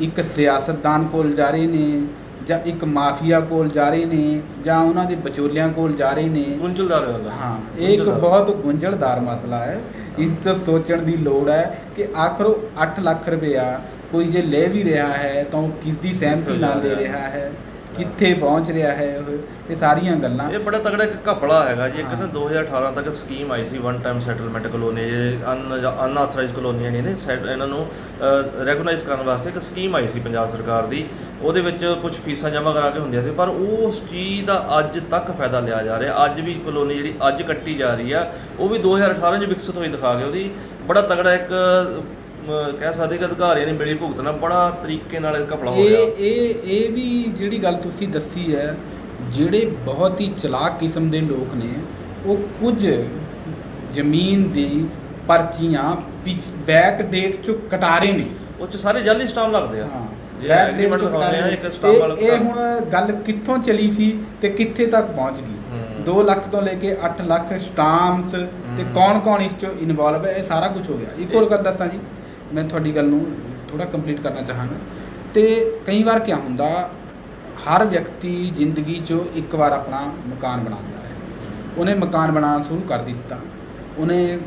[SPEAKER 2] ਇੱਕ ਸਿਆਸਤਦਾਨ ਕੋਲ ਜਾ ਰਹੇ ਨੇ, ਜਾਂ ਇੱਕ ਮਾਫੀਆ ਕੋਲ ਜਾ ਰਹੇ ਨੇ, ਜਾਂ ਉਹਨਾਂ ਦੇ ਵਿਚੋਲਿਆਂ ਕੋਲ ਜਾ ਰਹੇ ਨੇ?
[SPEAKER 1] ਗੁੰਝਲਦਾਰ ਗੱਲ ਹੈ।
[SPEAKER 2] ਹਾਂ, ਇਹ ਇੱਕ ਬਹੁਤ ਗੁੰਝਲਦਾਰ ਮਸਲਾ ਹੈ। ਇਸ ਤੋਂ ਸੋਚਣ ਦੀ ਲੋੜ ਹੈ ਕਿ ਆਖਰ ਉਹ 8 ਲੱਖ ਰੁਪਇਆ ਕੋਈ ਜੇ ਲੈ ਵੀ ਰਿਹਾ ਹੈ ਤਾਂ ਉਹ ਕਿਸ ਦੀ ਸਹਿਮਤੀ ਨਾਲ ਲੈ ਰਿਹਾ ਹੈ, ਕਿੱਥੇ ਪਹੁੰਚ ਰਿਹਾ ਹੈ ਇਹ ਸਾਰੀਆਂ ਗੱਲਾਂ।
[SPEAKER 1] ਇਹ ਬੜਾ ਤਗੜਾ ਇੱਕ ਘਪਲਾ ਹੈਗਾ ਜੀ। ਇੱਕ
[SPEAKER 2] ਹਾਂ।
[SPEAKER 1] ਨਾ 2018 ਤੱਕ ਸਕੀਮ ਆਈ ਸੀ one time settlement colony, unauthorised ਕਲੋਨੀਆਂ ਨੇ ਇਹਨਾਂ ਨੂੰ ਰੈਗੂਨਾਈਜ਼ ਕਰਨ ਵਾਸਤੇ ਇੱਕ ਸਕੀਮ ਆਈ ਸੀ ਪੰਜਾਬ ਸਰਕਾਰ ਦੀ। ਉਹਦੇ ਵਿੱਚ ਕੁਝ ਫੀਸਾਂ ਜਮ੍ਹਾਂ ਕਰਾ ਕੇ ਹੁੰਦੀਆਂ ਸੀ, ਪਰ ਉਸ ਚੀਜ਼ ਦਾ ਅੱਜ ਤੱਕ ਫਾਇਦਾ ਲਿਆ ਜਾ ਰਿਹਾ। ਅੱਜ ਵੀ ਕਲੋਨੀ ਜਿਹੜੀ ਅੱਜ ਕੱਟੀ ਜਾ ਰਹੀ ਆ, ਉਹ ਵੀ 2018 'ਚ ਵਿਕਸਿਤ ਹੋਈ ਦਿਖਾ ਕੇ ਉਹਦੀ ਬੜਾ ਤਗੜਾ ਇੱਕ ਕਹਿ ਸਕਦੇ ਕਿ ਅਧਿਕਾਰੀਆਂ ਨੇ ਮਿਲੀ ਭੁਗਤ ਨਾਲ ਬੜਾ ਤਰੀਕੇ ਨਾਲ ਇਹ ਘਪਲਾ ਹੋ ਗਿਆ।
[SPEAKER 2] ਇਹ ਵੀ ਜਿਹੜੀ ਗੱਲ ਤੁਸੀਂ ਦੱਸੀ ਹੈ, ਜਿਹੜੇ ਬਹੁਤ ਹੀ ਚਲਾਕ ਕਿਸਮ ਦੇ ਲੋਕ ਨੇ ਉਹ ਕੁਝ ਜ਼ਮੀਨ ਦੀ ਪਰਚੀਆਂ ਬੈਕ ਡੇਟ 'ਚੋਂ ਕਟਾ ਰਹੇ ਨੇ।
[SPEAKER 1] ਉਹ 'ਚ ਸਾਰੇ ਜਾਲੀ ਸਟਾਮ ਲੱਗਦੇ ਆ।
[SPEAKER 2] ਬੈਕ ਡੇਟ 'ਚੋਂ ਕਟਾ ਰਹੇ ਨੇ। ਇਹ ਹੁਣ ਗੱਲ ਕਿੱਥੋਂ ਚਲੀ ਸੀ ਤੇ ਕਿੱਥੇ ਤੱਕ ਪਹੁੰਚ ਗਈ? 2 ਲੱਖ ਤੋਂ ਲੈ ਕੇ 8 ਲੱਖ ਸਟਾਮਸ ਤੇ ਕੌਣ ਇਸ 'ਚ ਇਨਵੋਲਵ ਹੈ, ਇਹ ਸਾਰਾ ਕੁਝ ਹੋ ਗਿਆ। ਇੱਕ ਹੋਰ ਗੱਲ ਦੱਸਾਂ ਜੀ, ਮੈਂ ਤੁਹਾਡੀ ਗੱਲ ਨੂੰ ਥੋੜਾ ਕੰਪਲੀਟ ਕਰਨਾ ਚਾਹਾਂਗਾ। ਤੇ ਕਈ ਵਾਰ ਕੀ ਹੁੰਦਾ, ਹਰ ਵਿਅਕਤੀ ਜ਼ਿੰਦਗੀ 'ਚ ਇੱਕ ਵਾਰ ਆਪਣਾ ਮਕਾਨ ਬਣਾਉਂਦਾ ਹੈ। ਉਹਨੇ ਮਕਾਨ ਬਣਾਉਣਾ ਸ਼ੁਰੂ ਕਰ ਦਿੱਤਾ, ਉਹਨੇ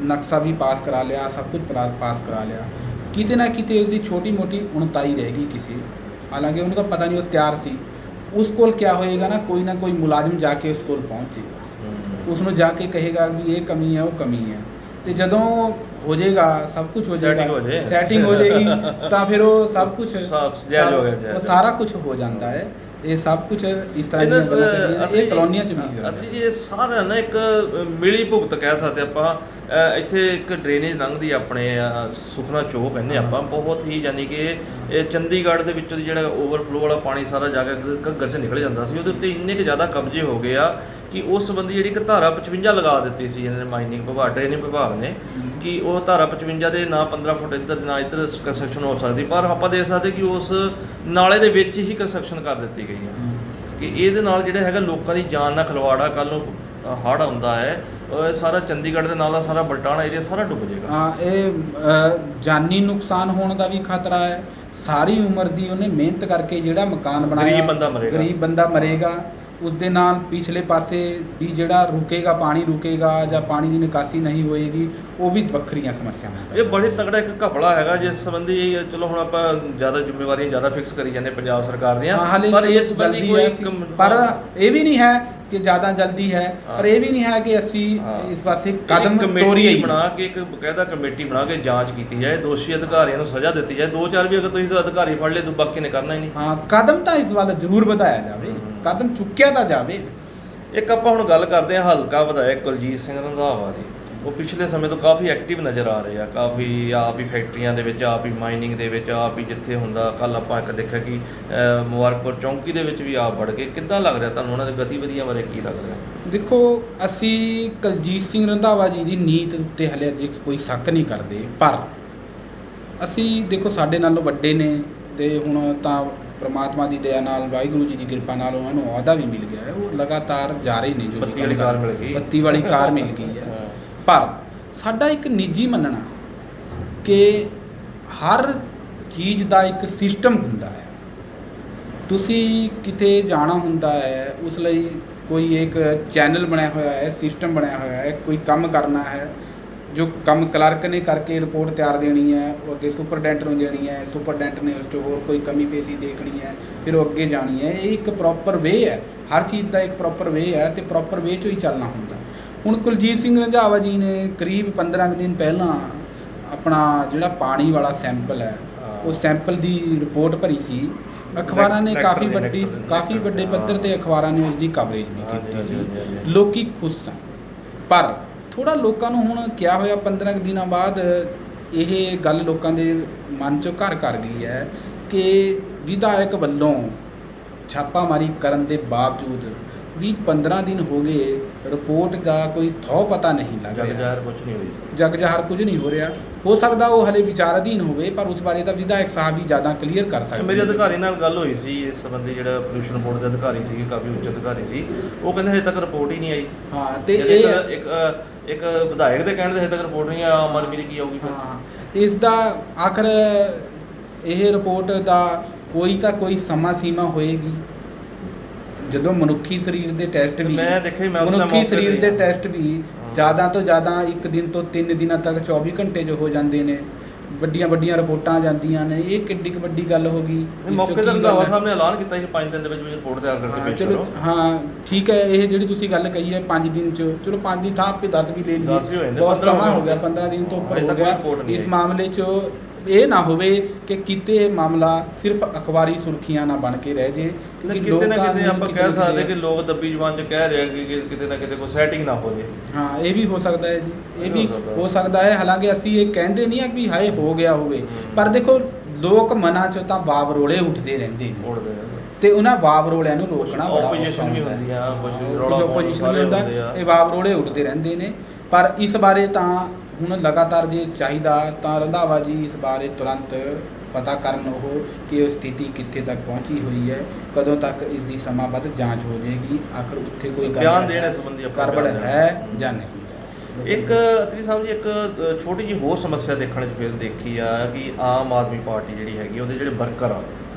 [SPEAKER 2] ਨਕਸ਼ਾ ਵੀ ਪਾਸ ਕਰਾ ਲਿਆ, ਸਭ ਕੁਝ ਪਾਸ ਕਰਾ ਲਿਆ। ਕਿਤੇ ਨਾ ਕਿਤੇ ਉਸਦੀ ਛੋਟੀ ਮੋਟੀ ਉਣਤਾਈ ਰਹਿ ਗਈ ਕਿਸੇ, ਹਾਲਾਂਕਿ ਉਹਨੂੰ ਤਾਂ ਪਤਾ ਨਹੀਂ, ਉਸ ਤਿਆਰ ਸੀ। ਉਸ ਕੋਲ ਕਿਆ ਹੋਏਗਾ ਨਾ ਕੋਈ ਮੁਲਾਜ਼ਮ ਜਾ ਕੇ ਉਸ ਕੋਲ ਪਹੁੰਚੇਗਾ, ਉਸ ਨੂੰ ਜਾ ਕੇ ਕਹੇਗਾ ਵੀ ਇਹ ਕਮੀ ਹੈ, ਉਹ ਕਮੀ ਹੈ। ਤੇ ਜਦੋਂ ਹੋ ਜਾਏਗਾ, ਸਭ ਕੁਝ ਹੋ ਜਾਏਗਾ, ਸੈਟਿੰਗ ਹੋ ਜਾਏਗੀ, ਤਾਂ ਫਿਰ ਉਹ ਸਭ ਕੁਝ ਉਹ ਸਾਰਾ ਕੁਝ ਹੋ ਜਾਂਦਾ ਹੈ। ਇਹ ਸਭ ਕੁਝ ਇਸ ਤਰ੍ਹਾਂ ਦੀਆਂ ਗੱਲਾਂ ਚੱਲੀਆਂ, ਇਹ ਕਲੋਨੀਆਂ 'ਚ ਵੀ
[SPEAKER 1] ਅਤਰੀ ਜੀ। ਇਹ ਸਾਰਾ ਨਾ ਇੱਕ ਮਿਲੀ ਭੁਗਤ ਕਹਿ ਸਕਦੇ ਆਪਾਂ। ਇੱਥੇ ਇੱਕ ਡਰੇਨੇਜ ਲੰਘਦੀ ਆਪਣੇ ਸੁਖਨਾ ਚੌਕ ਕਹਿੰਦੇ ਆਪਾਂ, ਬਹੁਤ ਹੀ ਯਾਨੀ ਕਿ ਇਹ ਚੰਡੀਗੜ੍ਹ ਦੇ ਵਿੱਚੋਂ ਦੀ ਜਿਹੜਾ ਓਵਰਫਲੋ ਵਾਲਾ ਪਾਣੀ ਸਾਰਾ ਜਾ ਕੇ ਘੱਗਰ 'ਚ ਨਿਕਲ ਜਾਂਦਾ ਸੀ। ਉਹਦੇ ਉੱਤੇ ਇੰਨੇ ਕੁ ਜ਼ਿਆਦਾ ਕਬਜ਼ੇ ਹੋ ਗਏ ਆ ਕਿ ਉਸ ਸੰਬੰਧੀ ਜਿਹੜੀ ਇੱਕ ਧਾਰਾ 55 ਲਗਾ ਦਿੱਤੀ ਸੀ ਇਹਨਾਂ ਨੇ, ਮਾਈਨਿੰਗ ਵਿਭਾਗ, ਡਰੇਨੇਜ ਵਿਭਾਗ ਨੇ, ਕਿ ਉਹ ਧਾਰਾ 55 ਦੇ ਨਾ 15 ਫੁੱਟ ਇੱਧਰ ਨਾ ਇੱਧਰ ਕੰਸਟਰਕਸ਼ਨ ਹੋ ਸਕਦੀ। ਪਰ ਆਪਾਂ ਦੇਖ ਸਕਦੇ ਕਿ ਉਸ ਨਾਲੇ ਦੇ ਵਿੱਚ ਹੀ ਕੰਸਟਰਕਸ਼ਨ ਕਰ ਦਿੱਤੀ ਗਈ ਹੈ ਕਿ ਇਹਦੇ ਨਾਲ ਜਿਹੜਾ ਹੈਗਾ ਲੋਕਾਂ ਦੀ ਜਾਨ ਨਾਲ ਖਿਲਵਾੜਾ। ਕੱਲ੍ਹ ਨੂੰ ਹੜ੍ਹ ਆਉਂਦਾ ਹੈ, ਸਾਰਾ ਚੰਡੀਗੜ੍ਹ ਦੇ ਨਾਲ ਸਾਰਾ ਬਲਟਾਣਾ ਏਰੀਆ ਸਾਰਾ ਡੁੱਬ ਜਾਏਗਾ।
[SPEAKER 2] ਹਾਂ, ਇਹ ਜਾਨੀ ਨੁਕਸਾਨ ਹੋਣ ਦਾ ਵੀ ਖਤਰਾ ਹੈ। ਸਾਰੀ ਉਮਰ ਦੀ ਉਹਨੇ ਮਿਹਨਤ ਕਰਕੇ ਜਿਹੜਾ ਮਕਾਨ ਬਣਾਇਆ, ਗਰੀਬ ਬੰਦਾ ਮਰੇਗਾ। ਉਸ ਦੇ ਨਾਲ ਪਿਛਲੇ ਪਾਸੇ ਵੀ ਜਿਹੜਾ ਰੁਕੇਗਾ, ਪਾਣੀ ਰੁਕੇਗਾ ਜਾਂ ਪਾਣੀ ਦੀ ਨਿਕਾਸੀ ਨਹੀਂ ਹੋਏਗੀ, ਉਹ ਵੀ ਵੱਖਰੀਆਂ ਸਮੱਸਿਆਵਾਂ।
[SPEAKER 1] ਇਹ ਬੜੀ ਤਗੜਾ ਇੱਕ ਘਪਲਾ ਹੈਗਾ ਜਿਸ ਸੰਬੰਧੀ ਚਲੋ ਹੁਣ ਆਪਾਂ ਜ਼ਿਆਦਾ ਜ਼ਿੰਮੇਵਾਰੀਆਂ ਜ਼ਿਆਦਾ ਫਿਕਸ ਕਰੀ ਜਾਂਦੇ ਪੰਜਾਬ ਸਰਕਾਰ ਦੀਆਂ, ਪਰ ਇਸ ਸੰਬੰਧੀ ਕੋਈ
[SPEAKER 2] ਪਰ ਇਹ ਵੀ ਨਹੀਂ ਹੈ ਕਿ ਜ਼ਿਆਦਾ ਜਲਦੀ ਹੈ, ਪਰ ਇਹ ਵੀ ਨਹੀਂ ਹੈ ਕਿ ਅਸੀਂ ਇਸ ਪਾਸੇ ਕਦਮ ਤੋਰੀਏ।
[SPEAKER 1] ਬਣਾ ਕੇ ਇੱਕ ਬਕਾਇਦਾ ਕਮੇਟੀ ਬਣਾ ਕੇ ਜਾਂਚ ਕੀਤੀ ਜਾਏ, ਦੋਸ਼ੀ ਅਧਿਕਾਰੀਆਂ ਨੂੰ ਸਜ਼ਾ ਦਿੱਤੀ ਜਾਏ। 2-4 ਵੀ ਅਗਰ ਤੁਸੀਂ ਅਧਿਕਾਰੀ ਫੜ ਲਏ ਤਾਂ ਬਾਕੀ ਨੇ ਕਰਨਾ ਹੀ ਨਹੀਂ।
[SPEAKER 2] ਹਾਂ, ਕਦਮ ਤਾਂ ਇਸ ਵੱਲ ਜ਼ਰੂਰ ਵਧਾਇਆ ਜਾਵੇ, ਕਦਮ ਚੁੱਕਿਆ ਤਾਂ ਜਾਵੇ।
[SPEAKER 1] ਇੱਕ ਆਪਾਂ ਹੁਣ ਗੱਲ ਕਰਦੇ ਹਾਂ ਹਲਕਾ ਵਿਧਾਇਕ ਕੁਲਜੀਤ ਸਿੰਘ ਰੰਧਾਵਾ ਦੀ। ਉਹ ਪਿਛਲੇ ਸਮੇਂ ਤੋਂ ਕਾਫੀ ਐਕਟਿਵ ਨਜ਼ਰ ਆ ਰਹੇ ਆ, ਕਾਫੀ ਆਪ ਹੀ ਫੈਕਟਰੀਆਂ ਦੇ ਵਿੱਚ, ਆਪ ਹੀ ਮਾਈਨਿੰਗ ਦੇ ਵਿੱਚ, ਆਪ ਹੀ ਜਿੱਥੇ ਹੁੰਦਾ। ਕੱਲ੍ਹ ਆਪਾਂ ਇੱਕ ਦੇਖਿਆ ਕਿ ਮੁਬਾਰਕਪੁਰ ਚੌਂਕੀ ਦੇ ਵਿੱਚ ਵੀ ਆਪ ਵੜ ਗਏ। ਕਿੱਦਾਂ ਲੱਗ ਰਿਹਾ ਤੁਹਾਨੂੰ ਉਹਨਾਂ ਦੀ ਗਤੀਵਿਧੀਆਂ ਬਾਰੇ, ਕੀ ਲੱਗ ਰਿਹਾ?
[SPEAKER 2] ਦੇਖੋ, ਅਸੀਂ ਕੁਲਜੀਤ ਸਿੰਘ ਰੰਧਾਵਾ ਜੀ ਦੀ ਨੀਤ ਉੱਤੇ ਹਲੇ ਅਜੇ ਕੋਈ ਸ਼ੱਕ ਨਹੀਂ ਕਰਦੇ, ਪਰ ਅਸੀਂ ਦੇਖੋ ਸਾਡੇ ਨਾਲੋਂ ਵੱਡੇ ਨੇ ਤੇ ਹੁਣ ਤਾਂ ਪ੍ਰਮਾਤਮਾ ਦੀ ਦਇਆ ਨਾਲ, ਵਾਹਿਗੁਰੂ ਜੀ ਦੀ ਕਿਰਪਾ ਨਾਲ ਉਹਨਾਂ ਨੂੰ ਅਹੁਦਾ ਵੀ ਮਿਲ ਗਿਆ ਹੈ। ਉਹ ਲਗਾਤਾਰ ਜਾ ਰਹੇ ਨੇ। ਜੋ
[SPEAKER 1] ਬੱਤੀ ਵਾਲੀ ਕਾਰ ਮਿਲ ਗਈ,
[SPEAKER 2] ਬੱਤੀ ਵਾਲੀ ਕਾਰ ਮਿਲ ਗਈ ਹੈ। ਪਰ ਸਾਡਾ ਇੱਕ ਨਿੱਜੀ ਮੰਨਣਾ ਕਿ ਹਰ ਚੀਜ਼ ਦਾ ਇੱਕ ਸਿਸਟਮ ਹੁੰਦਾ ਹੈ। ਤੁਸੀਂ ਕਿਤੇ ਜਾਣਾ ਹੁੰਦਾ ਹੈ, ਉਸ ਲਈ ਕੋਈ ਇੱਕ ਚੈਨਲ ਬਣਿਆ ਹੋਇਆ ਹੈ, ਸਿਸਟਮ ਬਣਿਆ ਹੋਇਆ ਹੈ। ਕੋਈ ਕੰਮ ਕਰਨਾ ਹੈ, ਜੋ ਕੰਮ ਕਲਰਕ ਨੇ ਕਰਕੇ ਰਿਪੋਰਟ ਤਿਆਰ ਦੇਣੀ ਹੈ, ਉਹ ਅੱਗੇ ਸੁਪਰਡੈਂਟ ਨੂੰ ਦੇਣੀ ਹੈ, ਸੁਪਰਡੈਂਟ ਨੇ ਉਸ 'ਚ ਹੋਰ ਕੋਈ ਕਮੀ ਪੇਸ਼ੀ ਦੇਖਣੀ ਹੈ, ਫਿਰ ਉਹ ਅੱਗੇ ਜਾਣੀ ਹੈ। ਇਹ ਇੱਕ ਪ੍ਰੋਪਰ ਵੇ ਹੈ, ਹਰ ਚੀਜ਼ ਦਾ ਇੱਕ ਪ੍ਰੋਪਰ ਵੇ ਹੈ ਤੇ ਪ੍ਰੋਪਰ ਵੇ 'ਚੋਂ ਹੀ ਚੱਲਣਾ ਹੁੰਦਾ। ਹੁਣ ਕੁਲਜੀਤ ਸਿੰਘ ਰੰਧਾਵਾ ਜੀ ਨੇ ਕਰੀਬ 15 ਦਿਨ ਪਹਿਲਾਂ ਆਪਣਾ ਜਿਹੜਾ ਪਾਣੀ ਵਾਲਾ ਸੈਂਪਲ ਹੈ, ਉਹ ਸੈਂਪਲ ਦੀ ਰਿਪੋਰਟ ਭਰੀ ਸੀ। ਅਖਬਾਰਾਂ ਨੇ ਕਾਫੀ ਵੱਡੇ ਪੱਧਰ 'ਤੇ ਅਖਬਾਰਾਂ ਨੇ ਉਸ ਦੀ ਕਵਰੇਜ ਵੀ ਕੀਤੀ ਸੀ। ਲੋਕੀ ਖੁਸ਼ ਸਨ, ਪਰ ਥੋੜ੍ਹਾ ਲੋਕਾਂ ਨੂੰ ਹੁਣ ਕਿਆ ਹੋਇਆ, 15 ਦਿਨਾਂ ਬਾਅਦ ਇਹ ਗੱਲ ਲੋਕਾਂ ਦੇ ਮਨ 'ਚੋਂ ਘਰ ਕਰ ਗਈ ਹੈ ਕਿ ਵਿਧਾਇਕ ਵੱਲੋਂ ਛਾਪਾਮਾਰੀ ਕਰਨ ਦੇ ਬਾਵਜੂਦ ਵੀ 15 ਦਿਨ ਹੋ ਗਏ ਰਿਪੋਰਟ ਦਾ ਕੋਈ ਥੋ ਪਤਾ ਨਹੀਂ ਲੱਗ
[SPEAKER 1] ਜਗ
[SPEAKER 2] ਰਿਹਾ,
[SPEAKER 1] ਜ਼ਾਹਰ ਕੁਝ ਨਹੀਂ ਹੋਈ।
[SPEAKER 2] ਜਗ ਜ਼ਾਹਰ ਕੁਝ ਨਹੀਂ ਹੋ ਰਿਹਾ। ਹੋ ਸਕਦਾ ਉਹ ਹਲੇ ਵਿਚਾਰਾਧੀਨ ਹੋਵੇ, ਪਰ ਉਸ ਬਾਰੇ ਤਾਂ ਵਿਧਾਇਕ ਸਾਹਿਬ ਹੀ ਜ਼ਿਆਦਾ ਕਲੀਅਰ ਕਰ ਸਕਦੇ
[SPEAKER 1] ਮੇਰੇ
[SPEAKER 2] ਨੇ।
[SPEAKER 1] ਅਧਿਕਾਰੀ ਨਾਲ ਗੱਲ ਹੋਈ ਸੀ ਇਸ ਸੰਬੰਧੀ, ਜਿਹੜਾ ਪੋਲਿਊਸ਼ਨ ਬੋਰਡ ਦੇ ਅਧਿਕਾਰੀ ਸੀਗੇ, ਕਾਫੀ ਉੱਚ ਅਧਿਕਾਰੀ ਸੀ, ਉਹ ਕਹਿੰਦੇ ਹਜੇ ਤੱਕ ਰਿਪੋਰਟ ਹੀ ਨਹੀਂ ਆਈ।
[SPEAKER 2] ਹਾਂ, ਤੇ
[SPEAKER 1] ਜਿਹੜੇ
[SPEAKER 2] ਇਹ
[SPEAKER 1] ਇੱਕ ਵਿਧਾਇਕ ਦੇ ਕਹਿਣ ਦੇ ਹਜੇ ਤੱਕ ਰਿਪੋਰਟ ਨਹੀਂ ਆ, ਆਮ ਆਦਮੀ ਦੀ ਕੀ ਆਊਗੀ ਫਿਰ?
[SPEAKER 2] ਹਾਂ, ਇਸ ਦਾ ਆਖਰ ਇਹ ਰਿਪੋਰਟ ਦਾ ਕੋਈ ਤਾਂ ਕੋਈ ਸਮਾਂ ਸੀਮਾ ਹੋਏਗੀ। ਜਦੋਂ ਮਨੁੱਖੀ ਸਰੀਰ ਦੇ ਟੈਸਟ ਵੀ
[SPEAKER 1] ਮੈਂ ਦੇਖਿਆ, ਮੈਂ ਉਸ time
[SPEAKER 2] ਮਨੁੱਖੀ
[SPEAKER 1] ਮੌਕੇ
[SPEAKER 2] ਸਰੀਰ
[SPEAKER 1] ਤੇ
[SPEAKER 2] ਦੇ
[SPEAKER 1] ਹਾਂ।
[SPEAKER 2] ਟੈਸਟ ਵੀ ਜ਼ਿਆਦਾ ਤੋਂ ਜ਼ਿਆਦਾ 1 ਦਿਨ ਤੋਂ 3 ਦਿਨਾਂ ਤੱਕ 24 ਘੰਟੇ 'ਚ ਹੋ ਜਾਂਦੇ ਨੇ। ਵੱਡੀਆਂ ਵੱਡੀਆਂ ਰਿਪੋਰਟਾਂ ਆ ਜਾਂਦੀਆਂ ਨੇ। ਇਹ ਕਿੱਡੀ ਕੁ ਵੱਡੀ ਗੱਲ ਹੋ ਗਈ। ਇਸ 'ਚੋਂ
[SPEAKER 1] ਮੌਕੇ ਤੇ
[SPEAKER 2] ਕੀ ਗੱਲ
[SPEAKER 1] ਰੰਧਾਵਾ
[SPEAKER 2] ਹੈ?
[SPEAKER 1] ਸਾਹਿਬ ਨੇ ਐਲਾਨ ਕੀਤਾ ਸੀ 5 ਦਿਨ ਦੇ ਵਿੱਚ ਰਿਪੋਰਟ ਤਿਆਰ ਕਰਕੇ
[SPEAKER 2] ਹਾਂ,
[SPEAKER 1] ਪੇਸ਼
[SPEAKER 2] ਚਲੋ
[SPEAKER 1] ਕਰੋ।
[SPEAKER 2] ਹਾਂ ਠੀਕ ਹੈ। ਇਹ ਜਿਹੜੀ ਤੁਸੀਂ ਗੱਲ ਕਹੀ ਹੈ 5 ਦਿਨ 'ਚ, ਚਲੋ 5 ਦੀ ਥਾਂ ਆਪੇ 10 ਵੀ ਲੈ
[SPEAKER 1] 10 ਵੀ ਹੋ
[SPEAKER 2] ਲਈਏ,
[SPEAKER 1] ਜਾਂਦੇ,
[SPEAKER 2] ਬਹੁਤ
[SPEAKER 1] 15
[SPEAKER 2] ਸਮਾਂ ਹੋ
[SPEAKER 1] ਹੋ
[SPEAKER 2] ਗਿਆ,
[SPEAKER 1] ਗਏ।
[SPEAKER 2] 15 ਦਿਨ ਤੋਂ ਉੱਪਰ
[SPEAKER 1] ਹਜੇ
[SPEAKER 2] ਹੋ
[SPEAKER 1] ਤੱਕ ਕੋਈ
[SPEAKER 2] ਗਿਆ।
[SPEAKER 1] ਰਿਪੋਰਟ ਨਹੀਂ
[SPEAKER 2] ਇਸ
[SPEAKER 1] ਆਈ।
[SPEAKER 2] ਮਾਮਲੇ 'ਚ ਇਹ ਨਾ ਹੋਵੇ ਕਿ ਕਿਤੇ ਇਹ ਮਾਮਲਾ ਸਿਰਫ ਅਖਬਾਰੀ ਸੁਰਖੀਆਂ ਨਾ ਬਣ ਕੇ ਰਹਿ ਜੇ, ਕਿਉਂਕਿ
[SPEAKER 1] ਕਿਤੇ ਨਾ
[SPEAKER 2] ਲੋਕਾਂ
[SPEAKER 1] ਕਿਤੇ
[SPEAKER 2] ਨੂੰ
[SPEAKER 1] ਆਪਾਂ
[SPEAKER 2] ਕਿਤੇ
[SPEAKER 1] ਕਹਿ
[SPEAKER 2] ਨਾ
[SPEAKER 1] ਸਕਦੇ
[SPEAKER 2] ਕਿਤੇ-
[SPEAKER 1] ਕਿ ਲੋਕ ਦੱਬੀ ਜ਼ੁਬਾਨ 'ਚ ਕਹਿ ਰਹੇ ਆ ਕਿ ਕਿਤੇ ਨਾ ਕਿਤੇ ਕੋਈ ਸੈਟਿੰਗ ਨਾ ਹੋ ਜੇ।
[SPEAKER 2] ਹਾਂ, ਇਹ ਵੀ ਹੋ ਸਕਦਾ ਹੈ ਜੀ, ਇਹ
[SPEAKER 1] ਇਹ
[SPEAKER 2] ਵੀ
[SPEAKER 1] ਹੋ ਸਕਦਾ ਹੈ।
[SPEAKER 2] ਹੋ ਸਕਦਾ ਹੈ। ਹਾਲਾਂਕਿ ਅਸੀਂ ਇਹ ਕਹਿੰਦੇ ਨਹੀਂ ਆ ਕਿ ਹਾਏ ਹੋ ਗਿਆ ਹੋਵੇ, ਪਰ ਦੇਖੋ ਲੋਕ ਮਨਾਂ 'ਚ ਤਾਂ ਵਾਵਰੋਲੇ ਉੱਠਦੇ ਰਹਿੰਦੇ ਨੇ,
[SPEAKER 1] ਉੜਦੇ ਨੇ।
[SPEAKER 2] ਤੇ ਉਹਨਾਂ ਵਾਵਰੋਲਿਆਂ ਨੂੰ ਰੋਕਣਾ ਬੜਾ
[SPEAKER 1] opposition ਵੀ ਹੁੰਦੀ ਆ, ਕੁਛ ਰੌਲਾ ਪਾਉਣ
[SPEAKER 2] ਆਪੋਜੀਸ਼ਨ
[SPEAKER 1] ਸਾਰੇ
[SPEAKER 2] ਵੀ ਹੁੰਦਾ,
[SPEAKER 1] ਹੁੰਦੇ ਆ।
[SPEAKER 2] ਇਹ ਵਾਵਰੋਲੇ ਉੱਠਦੇ ਰਹਿੰਦੇ ਨੇ। ਪਰ ਇਸ ਬਾਰੇ ਤਾਂ ਹੁਣ ਲਗਾਤਾਰ ਜੇ ਚਾਹੀਦਾ ਤਾਂ ਰੰਧਾਵਾ ਜੀ ਇਸ ਬਾਰੇ ਤੁਰੰਤ ਪਤਾ ਕਰਨ ਉਹ ਕਿ ਉਹ ਸਥਿਤੀ ਕਿੱਥੇ ਤੱਕ ਪਹੁੰਚੀ ਹੋਈ ਹੈ, ਕਦੋਂ ਤੱਕ ਇਸ ਦੀ ਸਮਾਂਬੱਧ ਜਾਂਚ ਹੋ ਜਾਏਗੀ, ਆਖਰ ਉੱਥੇ ਕੋਈ
[SPEAKER 1] ਬਿਆਨ ਦੇਣ ਸੰਬੰਧੀ ਆਪਾਂ
[SPEAKER 2] ਗੜਬੜ
[SPEAKER 1] ਬਿਆਨ
[SPEAKER 2] ਹੈ
[SPEAKER 1] ਦੇਣਾ।
[SPEAKER 2] ਜਾਂ ਨਹੀਂ ਹੈ।
[SPEAKER 1] ਇੱਕ ਅਤਰੀ ਸਾਹਿਬ ਜੀ, ਇੱਕ ਛੋਟੀ ਜਿਹੀ ਹੋਰ ਸਮੱਸਿਆ ਦੇਖਣ 'ਚ ਫਿਰ ਦੇਖੀ ਆ ਕਿ ਆਮ ਆਦਮੀ ਪਾਰਟੀ ਜਿਹੜੀ ਹੈਗੀ ਉਹਦੇ ਜਿਹੜੇ ਵਰਕਰ ਆ